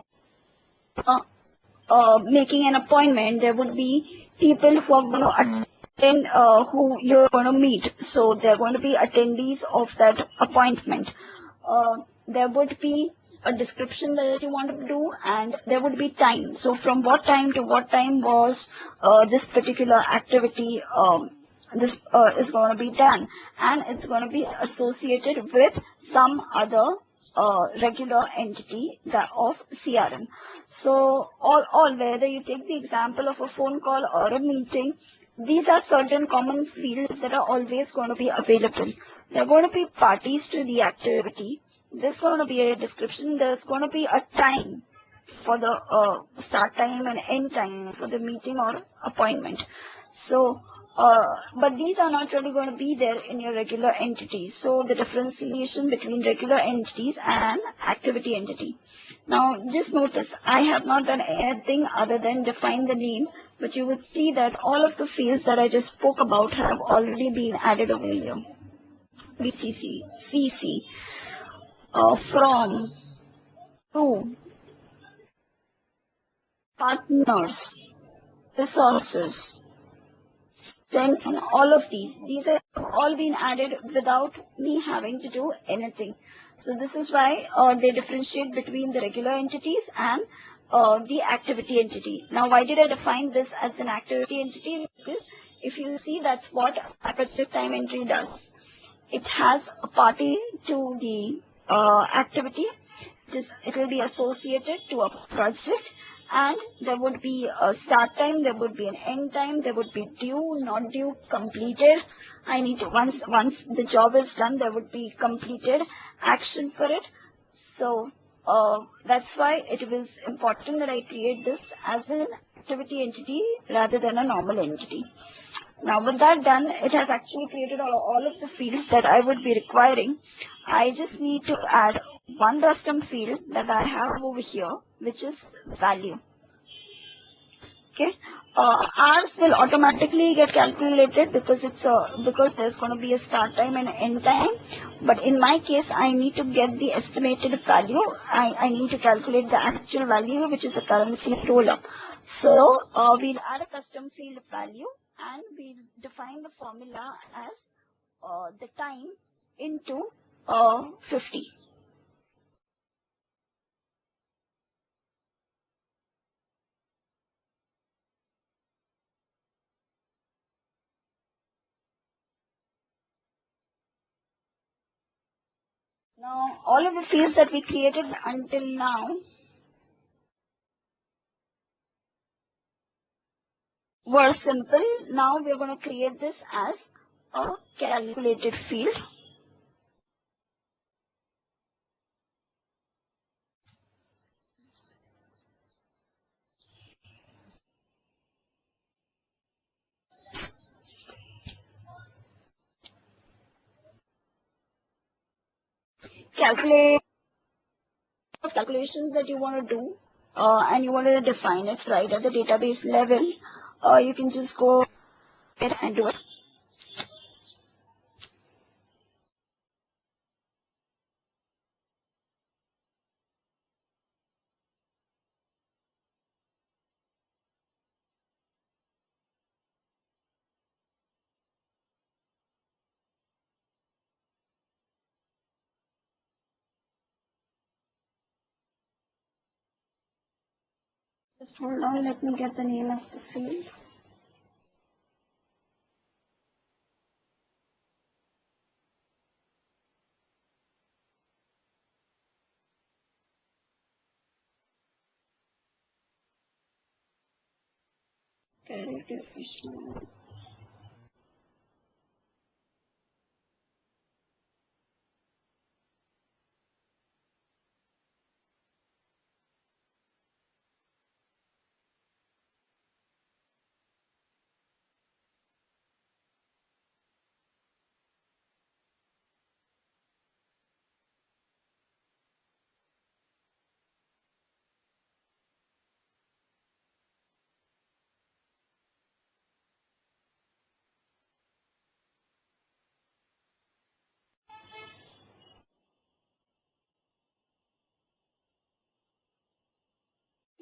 making an appointment, there would be people who are going to attend, who you're going to meet. So they're going to be attendees of that appointment. There would be a description that you want to do, and there would be time. So from what time to what time was this particular activity this is going to be done, and it's going to be associated with some other regular entity that of CRM. So all whether you take the example of a phone call or a meeting, these are certain common fields that are always going to be available. There are going to be parties to the activity. There's going to be a description. There's going to be a time for the start time and end time for the meeting or appointment. So, but these are not really going to be there in your regular entities. So the differentiation between regular entities and activity entity. Now just notice, I have not done anything other than define the name, but you would see that all of the fields that I just spoke about have already been added over here. VCC, CC, from, to, partners, resources, then all of these have all been added without me having to do anything. So this is why they differentiate between the regular entities and the activity entity. Now why did I define this as an activity entity? Because if you see, that's what a project time entry does. It has a party to the activity. It will be associated to a project, and there would be a start time, there would be an end time, there would be due, not due, completed. I need to, once the job is done, there would be completed action for it. So that's why it was important that I create this as an activity entity rather than a normal entity. Now with that done, it has actually created all of the fields that I would be requiring. I just need to add one custom field that I have over here, which is value. Okay, hours will automatically get calculated because there's going to be a start time and end time. But in my case, I need to get the estimated value. I need to calculate the actual value, which is a currency roll-up. So we'll add a custom field value and we'll define the formula as the time into 50. Now, all of the fields that we created until now were simple. Now we're going to create this as a calculated field. Calculate calculations that you want to do, and you want to define it right at the database level. You can just go ahead and do it. Just hold on, let me get the name of the field.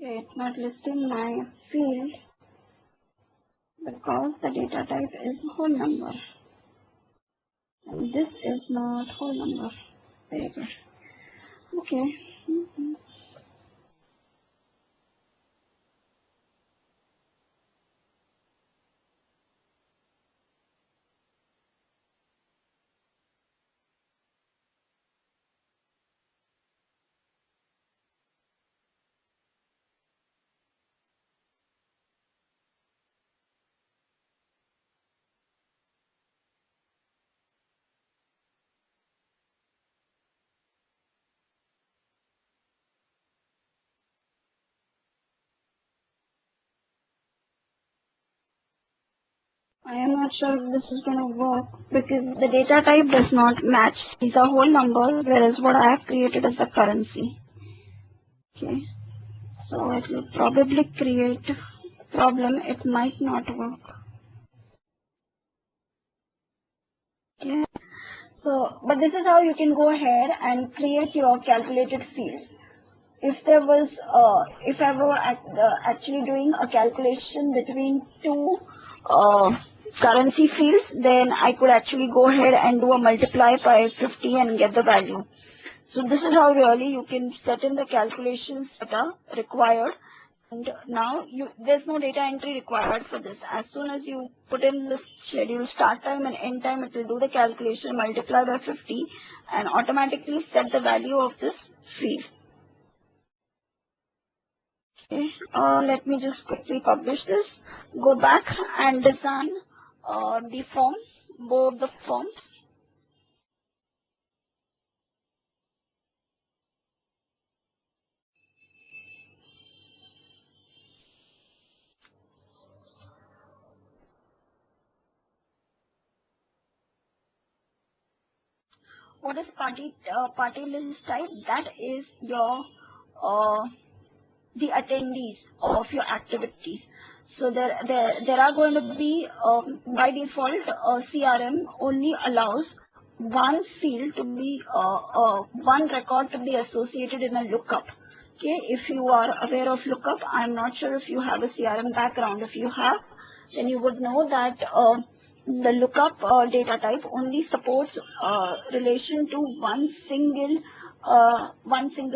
Okay, it's not listing my field because the data type is whole number. And this is not whole number. Very good. Okay. I am not sure if this is going to work because the data type does not match. These are whole numbers, whereas what I have created is a currency. Okay, so it will probably create a problem. It might not work. Okay, so but this is how you can go ahead and create your calculated fields. If there was, if I were actually doing a calculation between two currency fields, then I could actually go ahead and do a multiply by 50 and get the value. So this is how really you can set in the calculations that are required. And now there's no data entry required for this. As soon as you put in the schedule start time and end time, it will do the calculation, multiply by 50 and automatically set the value of this field. Okay, let me just quickly publish this. Go back and design the form, both the forms. what is party list type? That is your the attendees of your activities. So there are going to be by default CRM only allows one field to be one record to be associated in a lookup. Okay, if you are aware of lookup, I'm not sure if you have a CRM background. If you have, then you would know that the lookup data type only supports relation to one single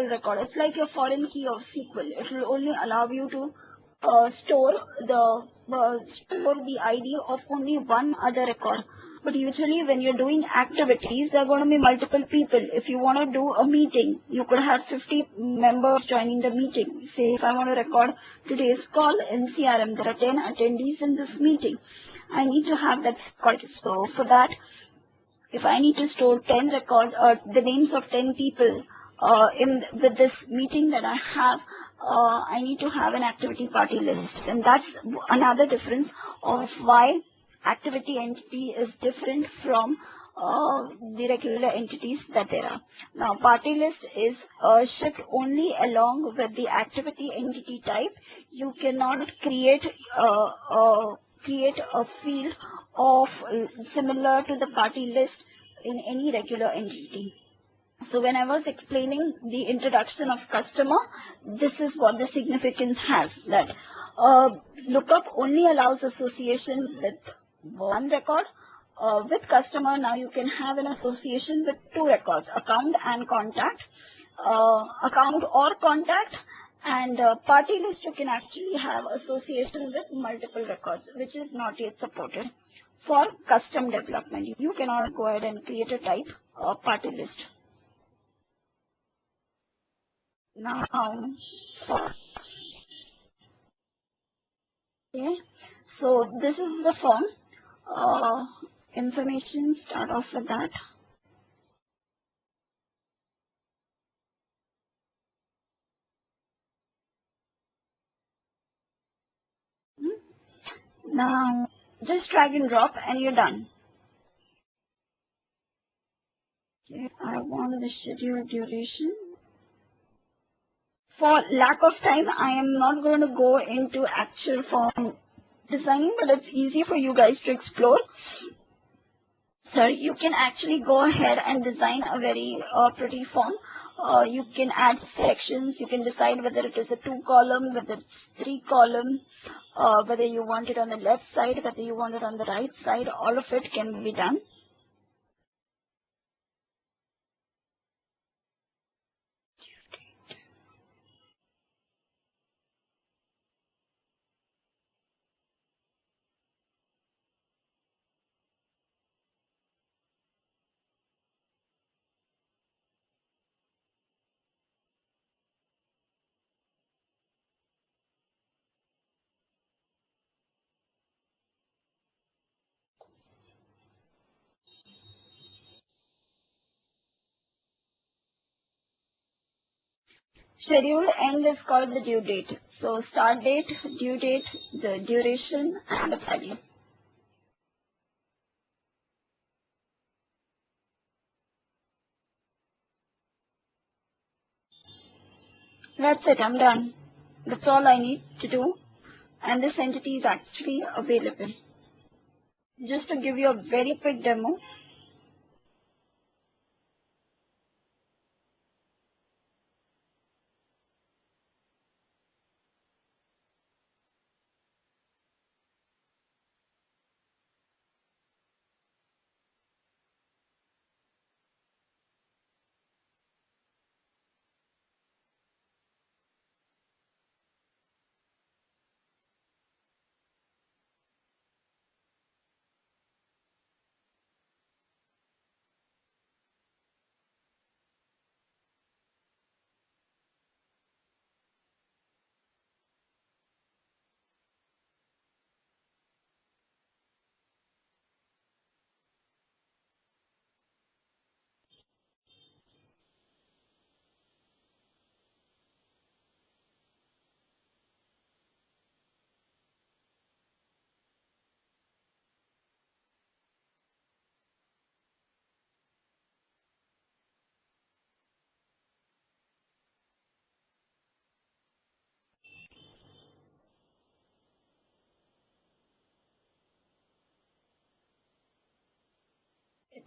record. It's like a foreign key of SQL. It will only allow you to store the ID of only one other record. But usually when you're doing activities, there are going to be multiple people. If you want to do a meeting, you could have 50 members joining the meeting. Say if I want to record today's call in CRM, there are 10 attendees in this meeting. I need to have that record. So for that, if I need to store 10 records or the names of 10 people with this meeting that I have, I need to have an activity party list. And that's another difference of why activity entity is different from the regular entities that there are. Now, party list is shipped only along with the activity entity type. You cannot create a field of similar to the party list in any regular entity. So when I was explaining the introduction of customer, this is what the significance has, that lookup only allows association with one record. With customer, now you can have an association with two records, account and contact, account or contact, and party list you can actually have association with multiple records, which is not yet supported. For custom development, you cannot go ahead and create a type party list. Now, okay, so this is the form. Information, start off with that. Now, just drag and drop and you're done. Okay, I want the schedule duration. For lack of time, I am not going to go into actual form designing, but it's easy for you guys to explore. So you can actually go ahead and design a very pretty form. You can add sections. You can decide whether it is a 2-column, whether it's 3-column, whether you want it on the left side, whether you want it on the right side. All of it can be done. Schedule end is called the due date. So start date, due date, the duration, and the value. That's it, I'm done. That's all I need to do. And this entity is actually available. Just to give you a very quick demo.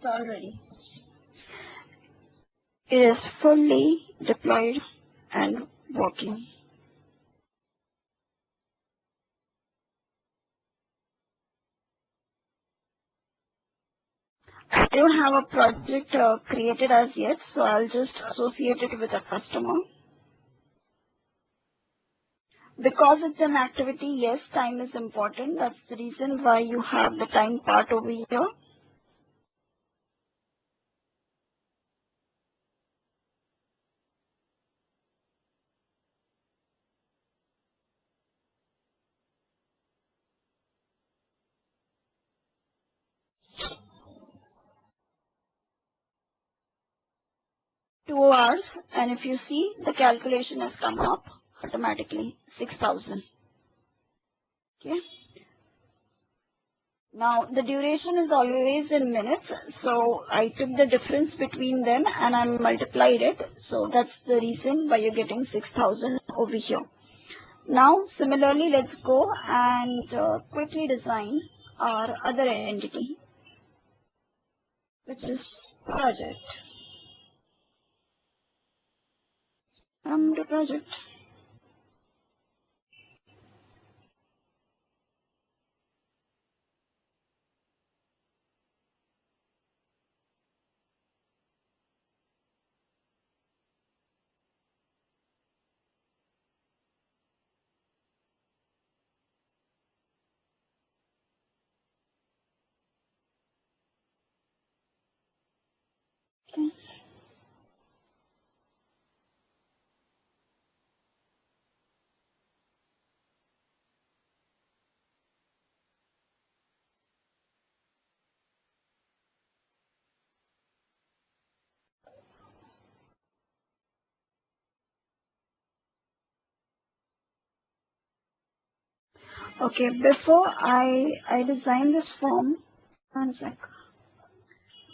It's all ready. It is fully deployed and working. I don't have a project created as yet, so I'll just associate it with a customer. Because it's an activity, yes, time is important. That's the reason why you have the time part over here. Two hours, and if you see, the calculation has come up automatically, 6,000. Okay. Now, the duration is always in minutes, so I took the difference between them and I multiplied it. So that's the reason why you're getting 6,000 over here. Now, similarly, let's go and quickly design our other entity, which is project. Come to project. Okay. Okay, before I design this form, one sec.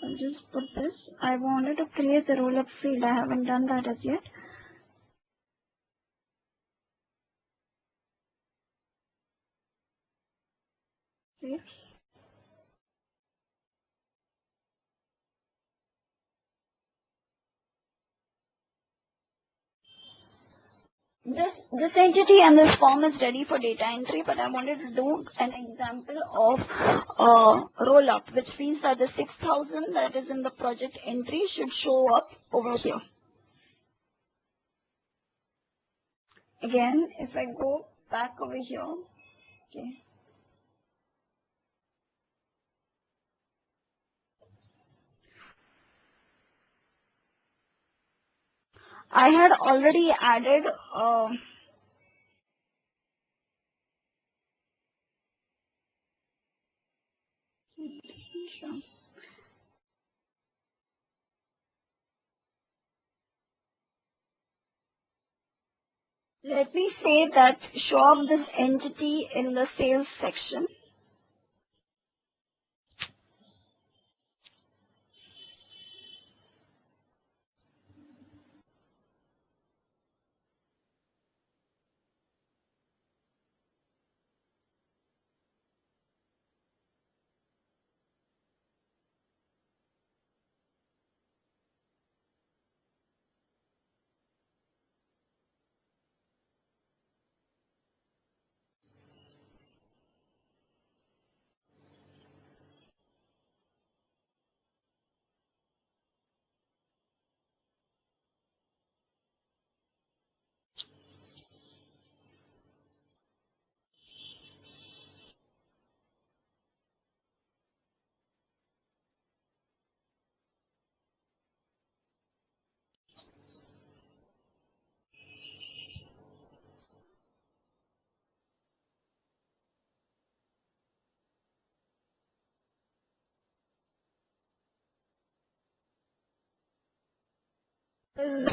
I'll just put this. I wanted to create the roll-up field. I haven't done that as yet. See? This entity and this form is ready for data entry, but I wanted to do an example of roll-up, which means that the 6,000 that is in the project entry should show up over here. Again, if I go back over here, okay. I had already added let me say that show up this entity in the sales section.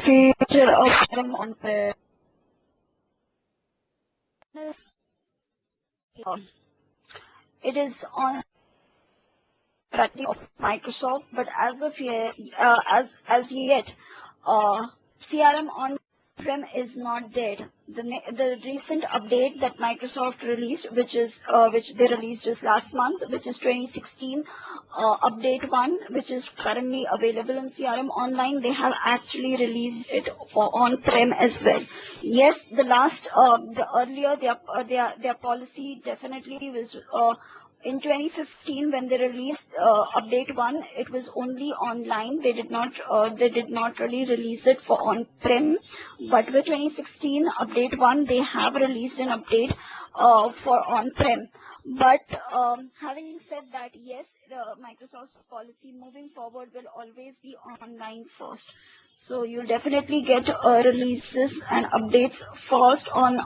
Feature of CRM on-prem. It is on strategy of Microsoft, but as of yet, as yet, CRM on on-prem is not dead. The recent update that Microsoft released, which they released just last month, which is 2016 update 1, which is currently available in CRM Online, they have actually released it for on-prem as well. Yes, earlier their policy definitely was. In 2015, when they released update 1, it was only online. They did not really release it for on-prem. But with 2016 update 1, they have released an update for on-prem. But having said that, yes, Microsoft's policy moving forward will always be online first. So you'll definitely get releases and updates first on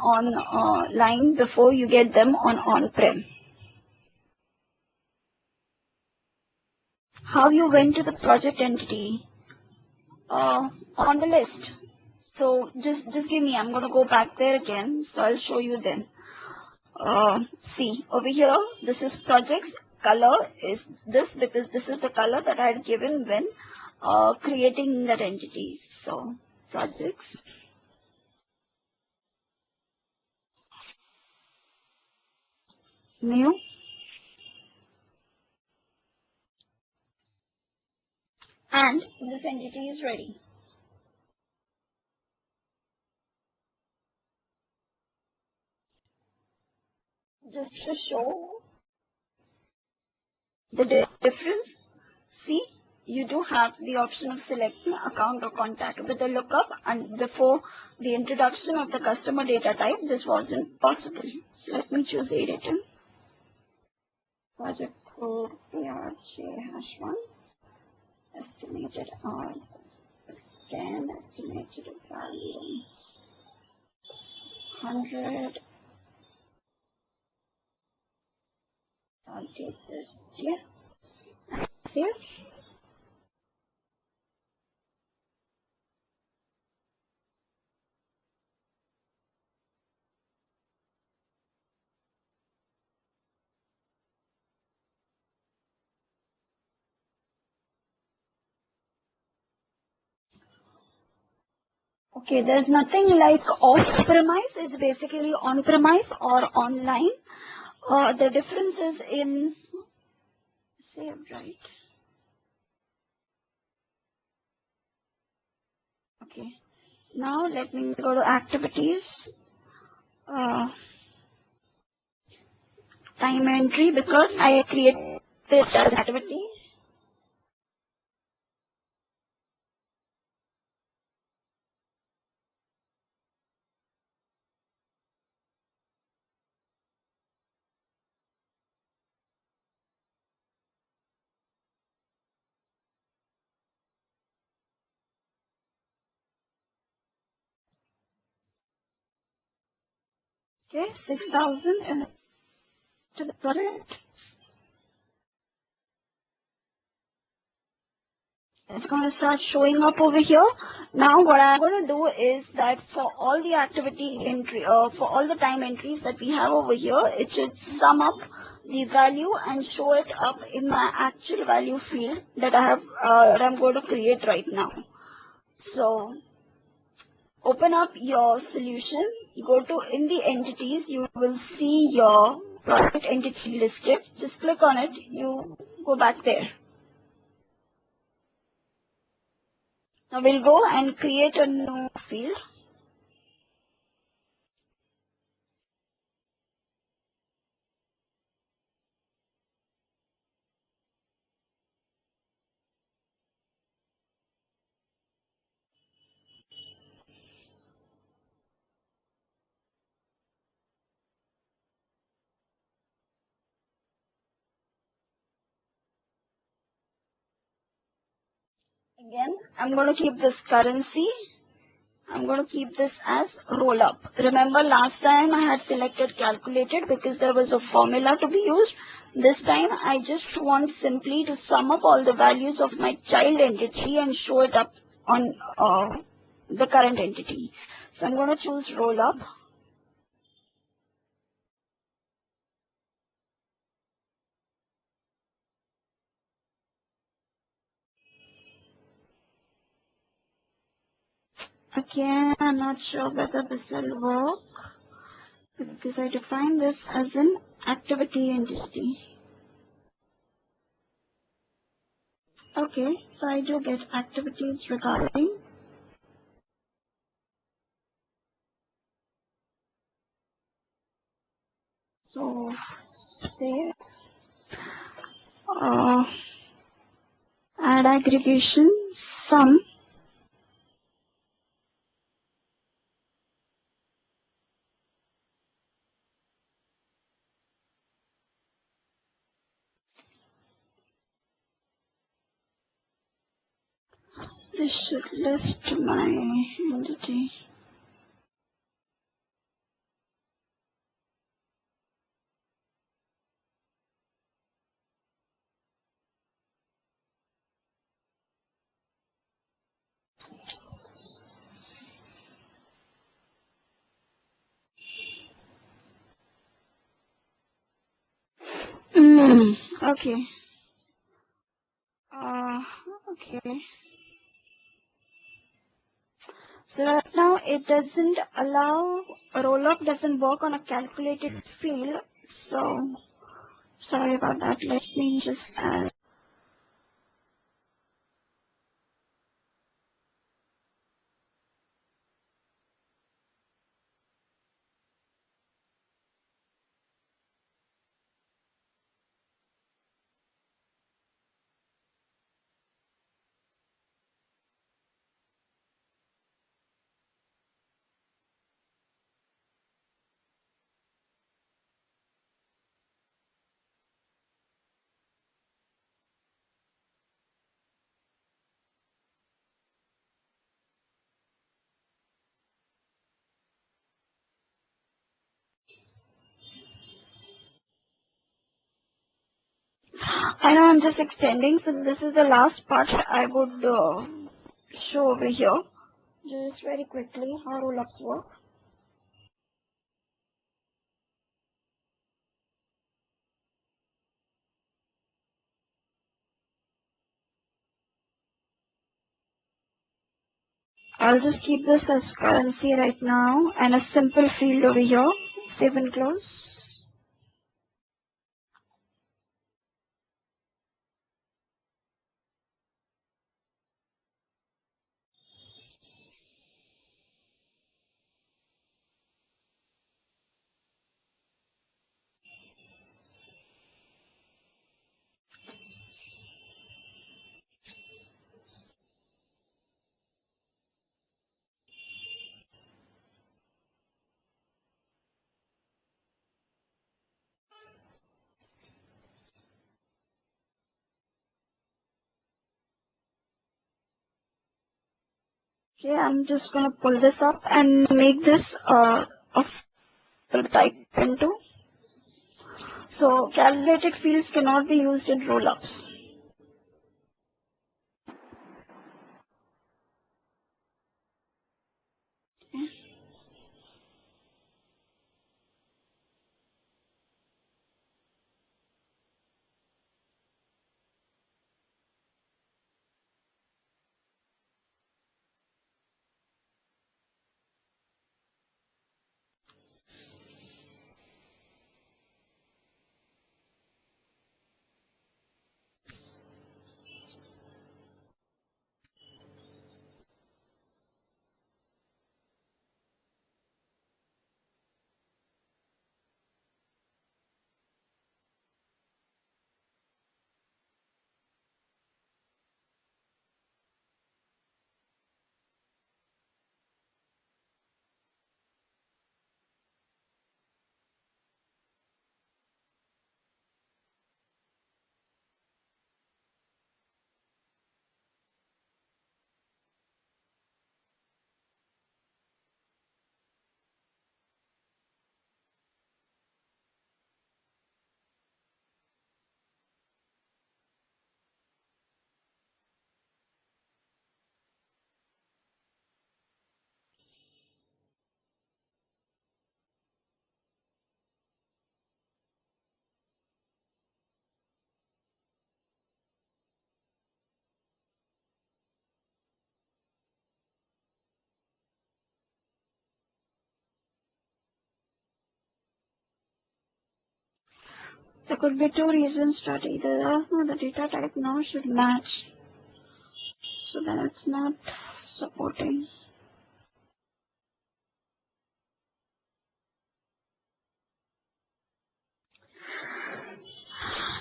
line before you get them on-prem. How you went to the project entity on the list. So just give me, I'm going to go back there again. So I'll show you then. See over here, this is projects. Color is this because this is the color that I had given when creating that entity. So projects. New. And this entity is ready. Just to show the difference, see, you do have the option of selecting account or contact with the lookup, and before the introduction of the customer data type, this wasn't possible. So let me choose editor. Project code PRJ#1, estimated hours 10, estimated value 100. I'll take this here. Here. Okay, there's nothing like off-premise. It's basically on-premise or online. The difference is in saved, right? Okay. Now let me go to activities. Time entry, because I created an activity. Okay, 6,000 and to the current. It's going to start showing up over here. Now what I'm going to do is that for all the activity entry, for all the time entries that we have over here, it should sum up the value and show it up in my actual value field that I have, that I'm going to create right now. So open up your solution, go to in the entities, you will see your product entity listed. Just click on it, you go back there. Now we'll go and create a new field. Again, I'm going to keep this currency. I'm going to keep this as roll up. Remember last time I had selected calculated because there was a formula to be used. This time I just want simply to sum up all the values of my child entity and show it up on the current entity. So I'm going to choose roll up. Again, I'm not sure whether this will work because I define this as an activity entity. Okay, so I do get activities regarding. So say add aggregation sum. This should list my entity. Okay. Okay. So right now it doesn't allow, roll-up doesn't work on a calculated field. So sorry about that. Let me just add. I know I'm just extending. So this is the last part I would show over here. Just very quickly how roll-ups work. I'll just keep this as currency right now and a simple field over here. Save and close. Okay, I'm just going to pull this up and make this a type into. So calculated fields cannot be used in roll-ups. There could be two reasons that either the data type now should match, so then it's not supporting.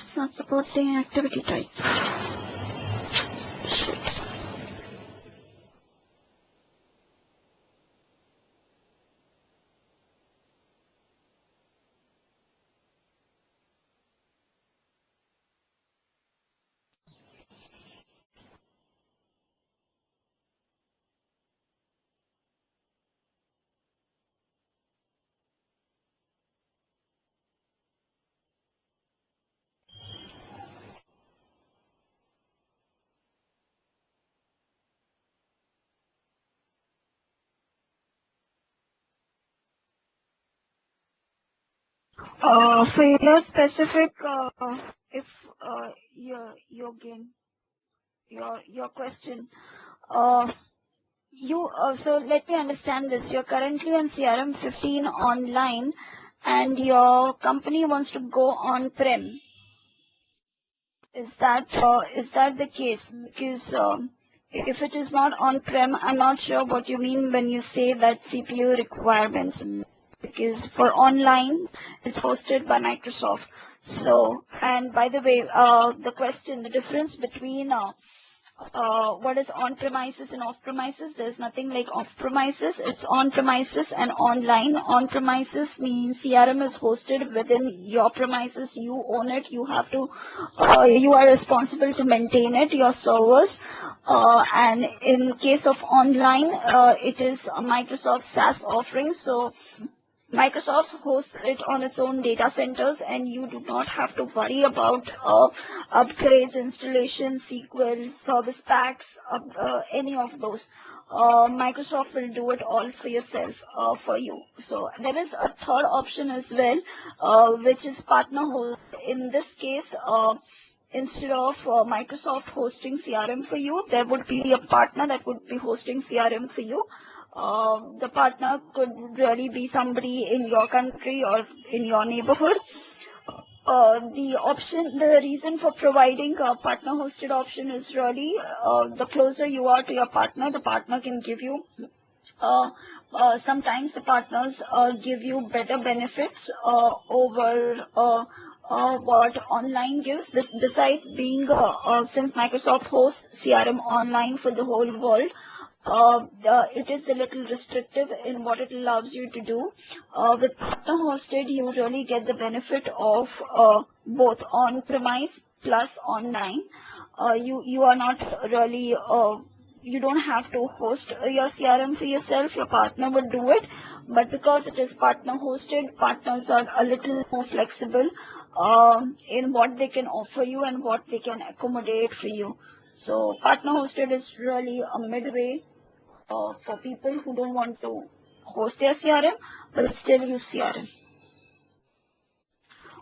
It's not supporting activity type. For your specific, if your gain, your question, so let me understand this. You're currently on CRM 15 online, and your company wants to go on-prem. Is that the case? Because if it is not on-prem, I'm not sure what you mean when you say that CPU requirements. Because for online, it's hosted by Microsoft. So, and by the way, the difference between what is on-premises and off-premises, there's nothing like off-premises. It's on-premises and online. On-premises means CRM is hosted within your premises. You own it. You have to, you are responsible to maintain it, your servers. And in case of online, it is a Microsoft SaaS offering. So Microsoft hosts it on its own data centers, and you do not have to worry about upgrades, installation, SQL, service packs, any of those. Microsoft will do it all for yourself, for you. So there is a third option as well, which is partner host. In this case, instead of Microsoft hosting CRM for you, there would be a partner that would be hosting CRM for you. The partner could really be somebody in your country or in your neighborhood. The reason for providing a partner hosted option is really the closer you are to your partner, the partner can give you. Sometimes the partners give you better benefits over what online gives. Besides being, since Microsoft hosts CRM online for the whole world, it is a little restrictive in what it allows you to do. With partner hosted, you really get the benefit of both on-premise plus online. You are not really you don't have to host your CRM for yourself. Your partner would do it, but because it is partner hosted, partners are a little more flexible in what they can offer you and what they can accommodate for you. So partner hosted is really a midway for people who don't want to host their CRM but still use CRM.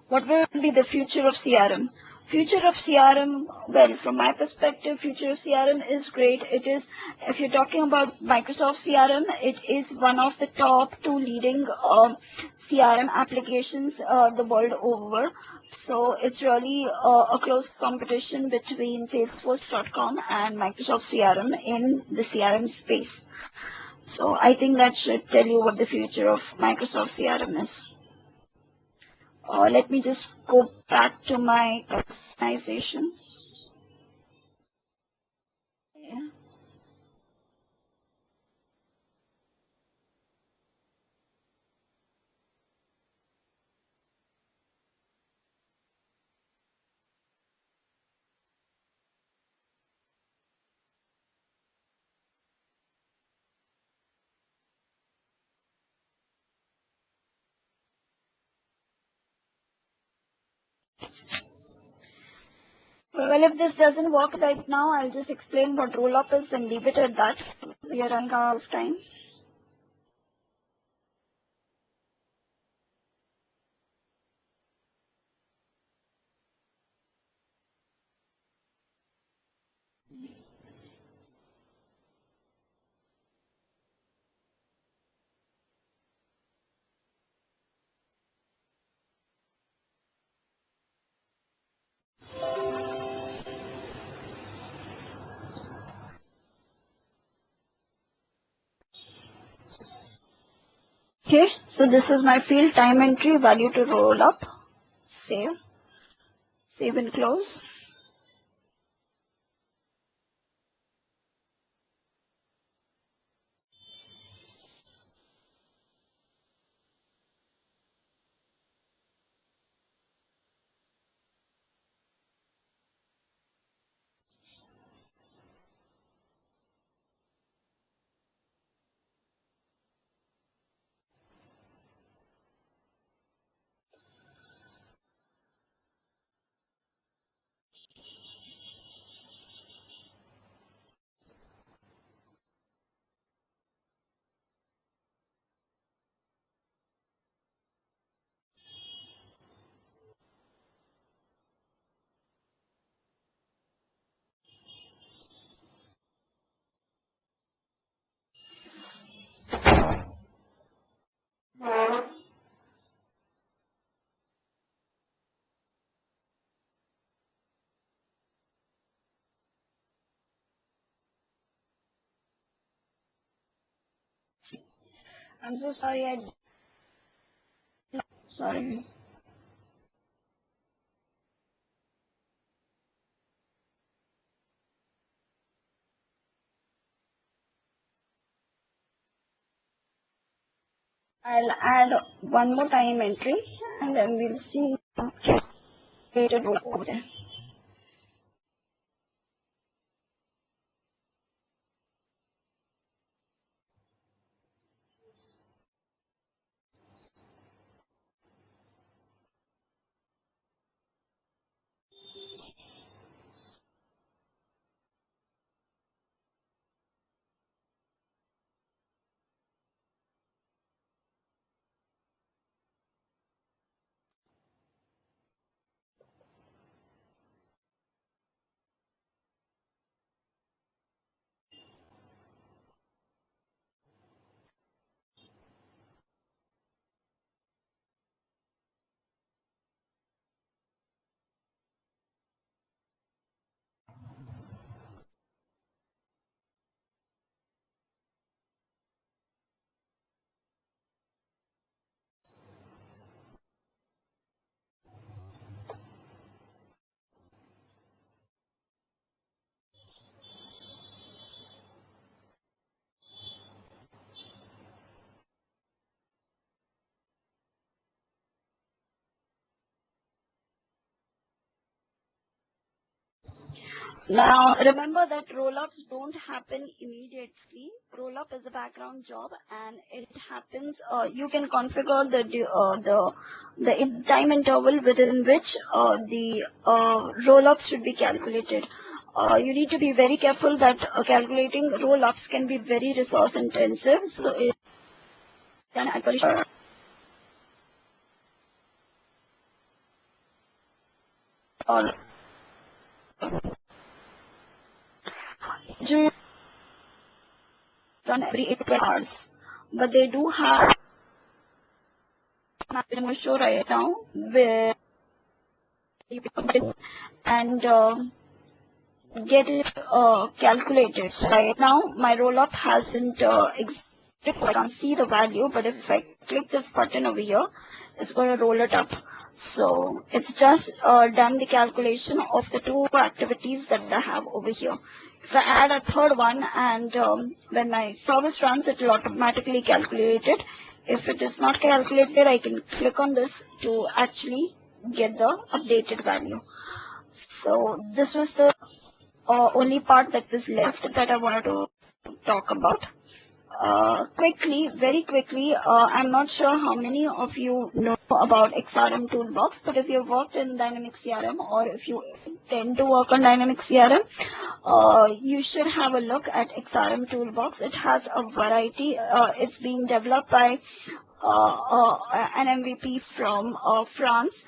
What will be the future of CRM? Future of CRM, well, from my perspective, future of CRM is great. It is, if you're talking about Microsoft CRM, it is one of the top two leading CRM applications the world over. So it's really a close competition between Salesforce.com and Microsoft CRM in the CRM space. So I think that should tell you what the future of Microsoft CRM is. Let me just go back to my customizations. Yeah. Well, if this doesn't work right now, I'll just explain what roll-up is and leave it at that. We are running out of time. Okay, so this is my field time entry value to roll up. Save and close. I'm so sorry. Sorry. I'll add one more time entry and then we'll see calculated roll over there. Now, remember that roll-ups don't happen immediately. Roll-up is a background job, and it happens. You can configure the time interval within which the roll-ups should be calculated. You need to be very careful that calculating roll-ups can be very resource intensive. So it can actually or run every 8 to 12 hours, but they do have. I'm going to show right now where you can and get it calculated. So right now, my roll-up hasn't existed. I can't see the value, but if I click this button over here, it's going to roll it up. So it's just done the calculation of the two activities that I have over here. If I add a third one and when my service runs, it will automatically calculate it. If it is not calculated, I can click on this to actually get the updated value. So this was the only part that was left that I wanted to talk about. Very quickly, I'm not sure how many of you know about XRM Toolbox, but if you've worked in Dynamics CRM or if you tend to work on Dynamics CRM, you should have a look at XRM Toolbox. It has a variety. It's being developed by an MVP from France,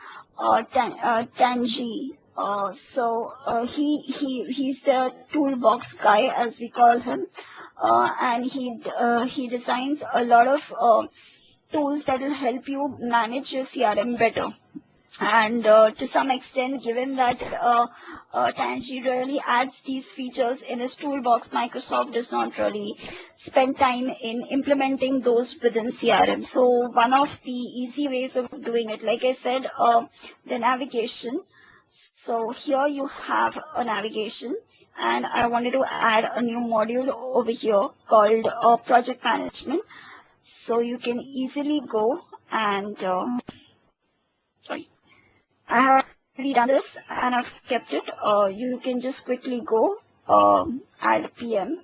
Tangi. He's the toolbox guy, as we call him, and he designs a lot of tools that will help you manage your CRM better. And to some extent, given that Tangi really adds these features in its toolbox, Microsoft does not really spend time in implementing those within CRM. So one of the easy ways of doing it, like I said, the navigation. So here you have a navigation, and I wanted to add a new module over here called project management. So you can easily go and sorry, I have already done this and I've kept it. You can just quickly go add PM.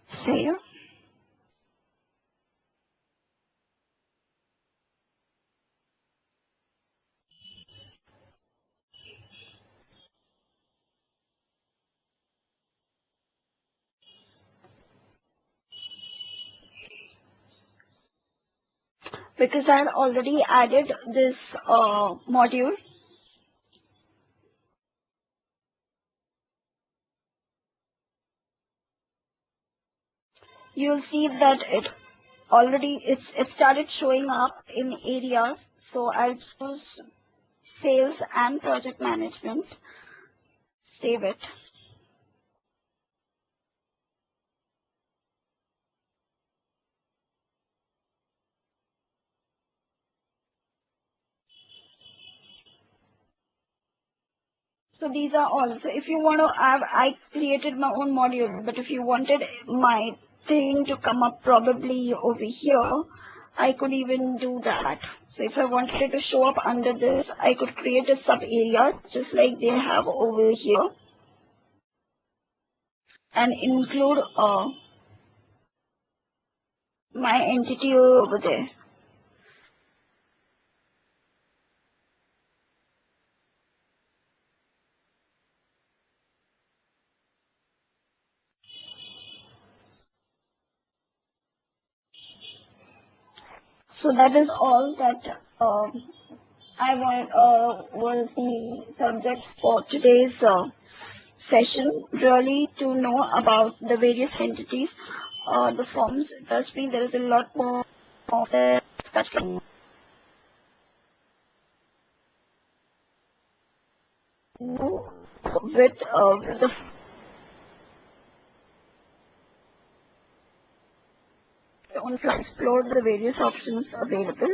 Save. Because I had already added this module. You'll see that it started showing up in areas. So I'll choose sales and project management. Save it. So these are all. So if you want to have, I created my own module, but if you wanted my thing to come up probably over here, I could even do that. So if I wanted it to show up under this, I could create a sub area just like they have over here and include my entity over there. So that is all that I want was the subject for today's session, really to know about the various entities, the forms. Trust me, there is a lot more of the discussion with the on to explore the various options available.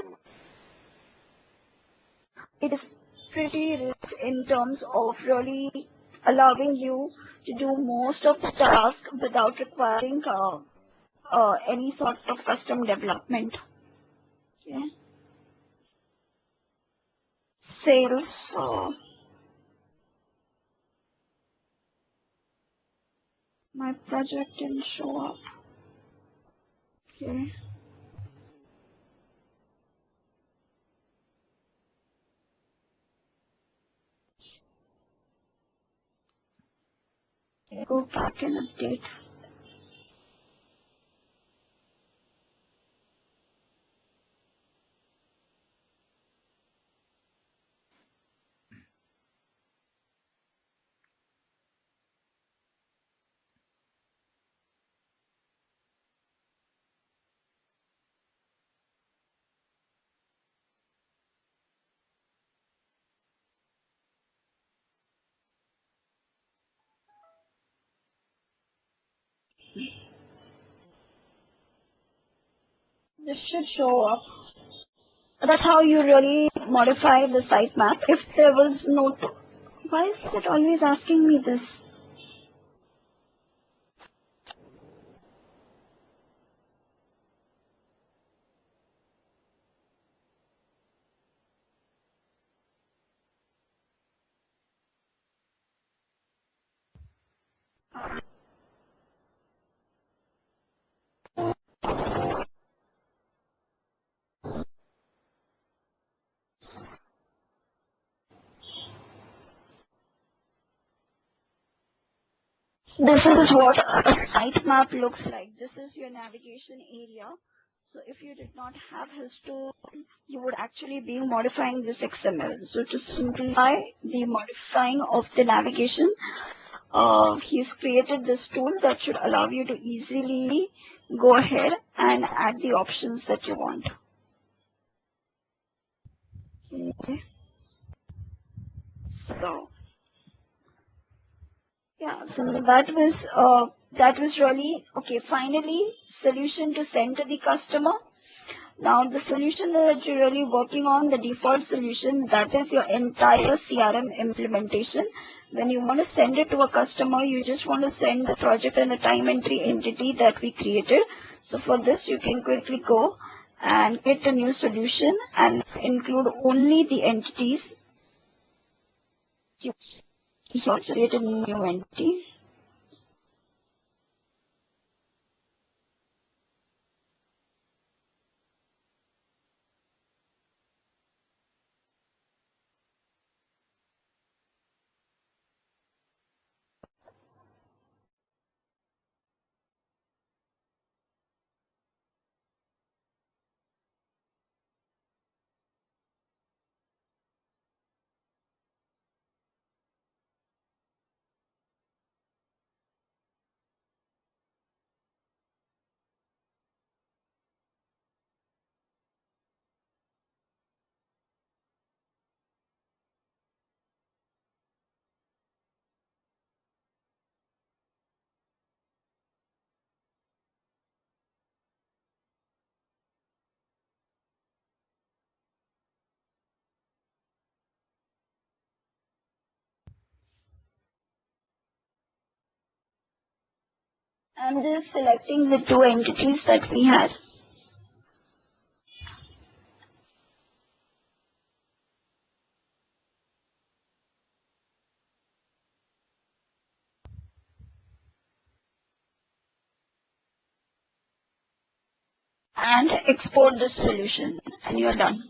It is pretty rich in terms of really allowing you to do most of the task without requiring any sort of custom development. Okay. Sales. My project didn't show up. Okay. Go back and update. This should show up. That's how you really modify the sitemap. If there was no, why is it always asking me this? This is what a sitemap looks like. This is your navigation area. So if you did not have history, you would actually be modifying this XML. So to simplify the modifying of the navigation, He's created this tool that should allow you to easily go ahead and add the options that you want. Okay. So yeah, so that was really okay. Finally, solution to send to the customer. Now the solution that you're really working on, the default solution, that is your entire CRM implementation. When you want to send it to a customer, you just want to send the project and the time entry entity that we created. So for this, you can quickly go and get a new solution and include only the entities. You create a new entity. I'm just selecting the two entities that we had. And export the solution, and you're done.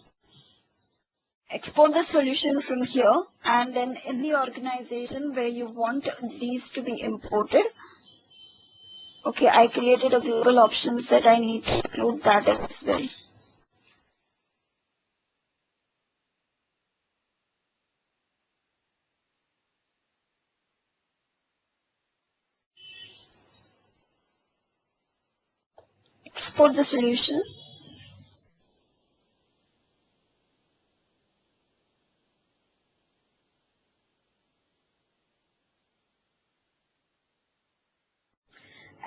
Export the solution from here, and then in the organization where you want these to be imported, okay, I created a global options that I need to include that as well. Export the solution.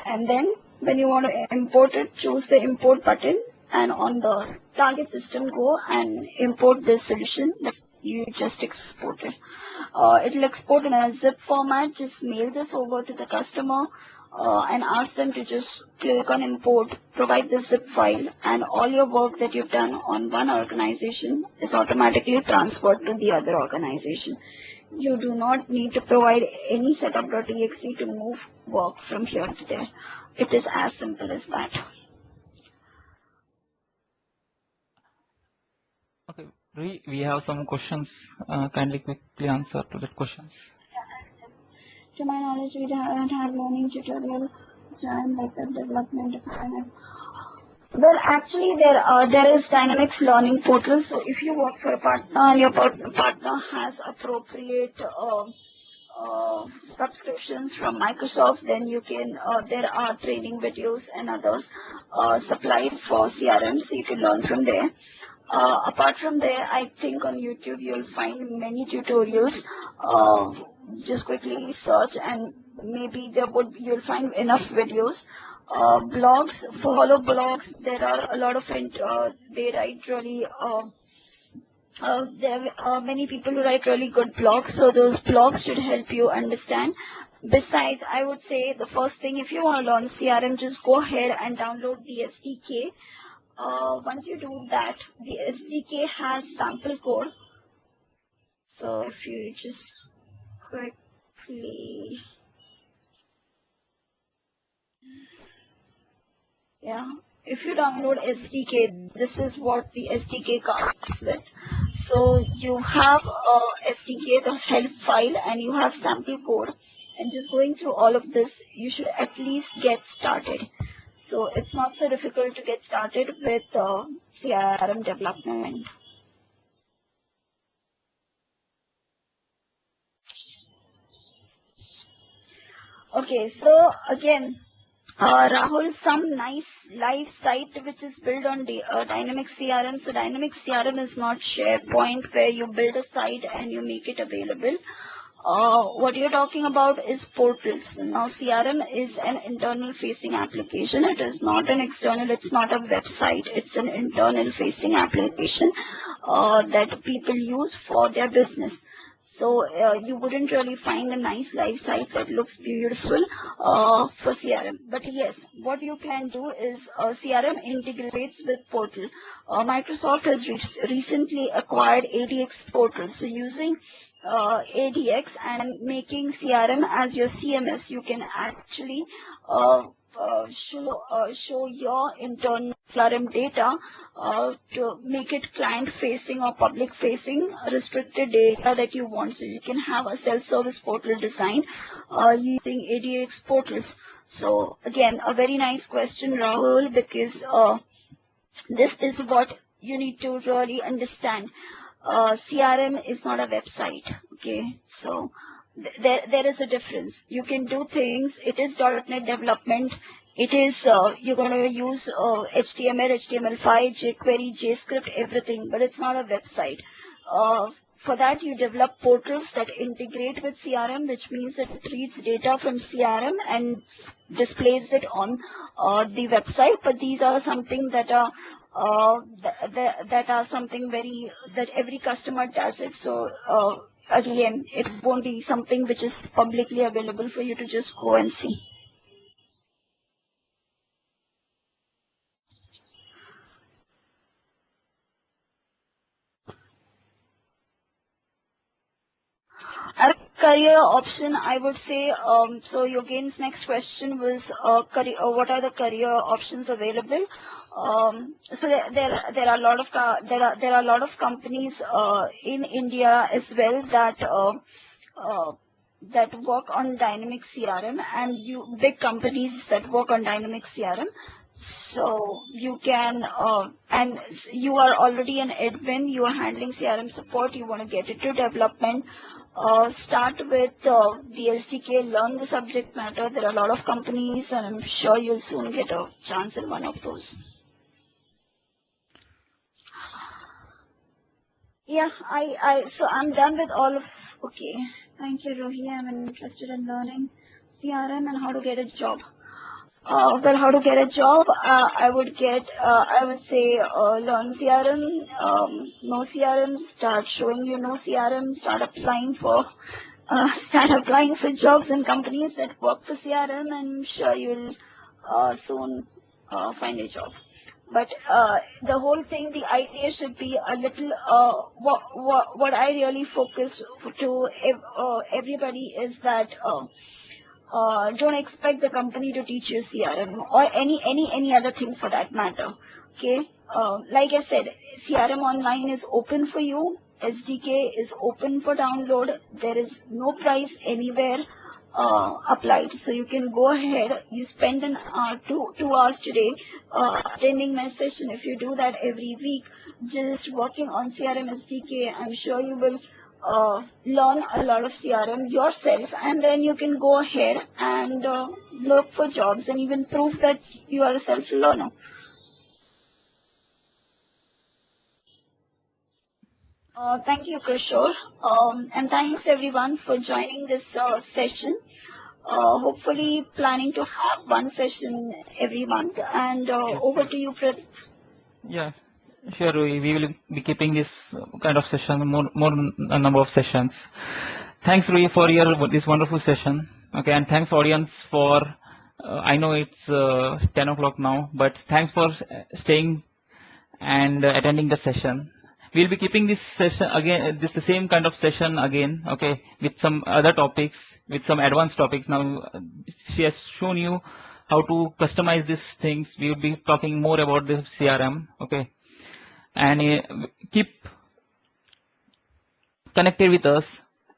And then when you want to import it, choose the import button, and on the target system go and import this solution that you just exported. It'll export in a zip format. Just mail this over to the customer and ask them to just click on import, provide the zip file, and all your work that you've done on one organization is automatically transferred to the other organization. You do not need to provide any setup.txt to move work from here to there. It is as simple as that. Okay, we have some questions. Kindly quickly answer to the questions. To my knowledge, we haven't had learning tutorial, so I'm like the development department. Well, actually, there is Dynamics Learning Portal. So if you work for a partner and your partner has appropriate subscriptions from Microsoft, then you can. There are training videos and others supplied for CRM, so you can learn from there. Apart from there, I think on YouTube you'll find many tutorials. Just quickly search, and maybe you'll find enough videos. Blogs, follow blogs. There are a lot of they write really. There are many people who write really good blogs, so those blogs should help you understand. Besides, I would say the first thing, if you want to learn CRM, just go ahead and download the SDK. Once you do that, the SDK has sample code. So if you just quickly, yeah, if you download SDK, this is what the SDK comes with. So you have a SDK, the help file, and you have sample code. And just going through all of this, you should at least get started. So it's not so difficult to get started with CRM development. Okay, so again, Rahul, some nice live site which is built on the Dynamics CRM. So Dynamics CRM is not SharePoint where you build a site and you make it available. What you're talking about is portals. Now CRM is an internal facing application. It is not an external, it's not a website. It's an internal facing application that people use for their business. So you wouldn't really find a nice live site that looks beautiful for CRM. But yes, what you can do is CRM integrates with portal. Microsoft has recently acquired ADX portal. So using ADX and making CRM as your CMS, you can actually show your internal CRM data to make it client facing or public facing restricted data that you want. So you can have a self-service portal designed using ADX portals. So again, a very nice question, Rahul, because this is what you need to really understand. CRM is not a website. Okay, so there is a difference. You can do things. It is .NET development. It is you're going to use HTML, HTML5, jQuery, JavaScript, everything, but it's not a website. For that, you develop portals that integrate with CRM, which means that it reads data from CRM and displays it on the website. But these are something that are something that every customer does it. So again, it won't be something which is publicly available for you to just go and see. As a career option, I would say, so Yogen's next question was, what are the career options available? So there are a lot of companies in India as well that work on Dynamics CRM, and big companies that work on Dynamics CRM. So you can, and you are already an admin, you are handling CRM support, you want to get into development. Start with the SDK, learn the subject matter. There are a lot of companies, and I'm sure you'll soon get a chance in one of those. Yeah, so I'm done with all of, okay. Thank you, Rohi. I'm interested in learning CRM and how to get a job. Well, how to get a job? I would say, learn CRM, know CRM, start showing you know CRM, start applying for jobs in companies that work for CRM, and I'm sure you'll soon find a job. But the whole thing, the idea should be a little, what I really focus to everybody is that don't expect the company to teach you CRM or any other thing for that matter. Okay, like I said, CRM Online is open for you. SDK is open for download. There is no price anywhere applied, so you can go ahead. You spend an hour, two hours today attending my session. If you do that every week, just working on CRM SDK, I'm sure you will learn a lot of CRM yourself, and then you can go ahead and look for jobs and even prove that you are a self-learner. Thank you, Kishore, and thanks everyone for joining this session. Hopefully planning to have one session every month, and over to you, Pradeep. Yeah, sure. We will be keeping this kind of session, more number of sessions. Thanks, Rui, for this wonderful session. Okay, and thanks, audience, for. I know it's 10 o'clock now, but thanks for staying and attending the session. We'll be keeping this session again, the same kind of session again, okay, with some other topics, with some advanced topics. Now, she has shown you how to customize these things. We will be talking more about the CRM, okay, and keep connected with us.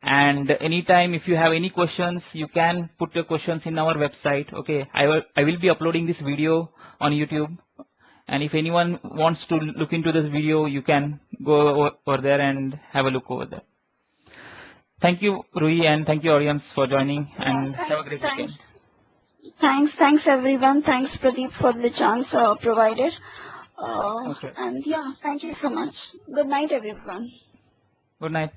And anytime, if you have any questions, you can put your questions in our website, okay. I will be uploading this video on YouTube. And if anyone wants to look into this video, you can go over there and have a look over there. Thank you, Rui, and thank you, audience, for joining, and Yeah, have a great weekend. thanks everyone. Thanks Pradeep for the chance provided. Okay. And yeah, thank you so much. Good night, everyone. Good night.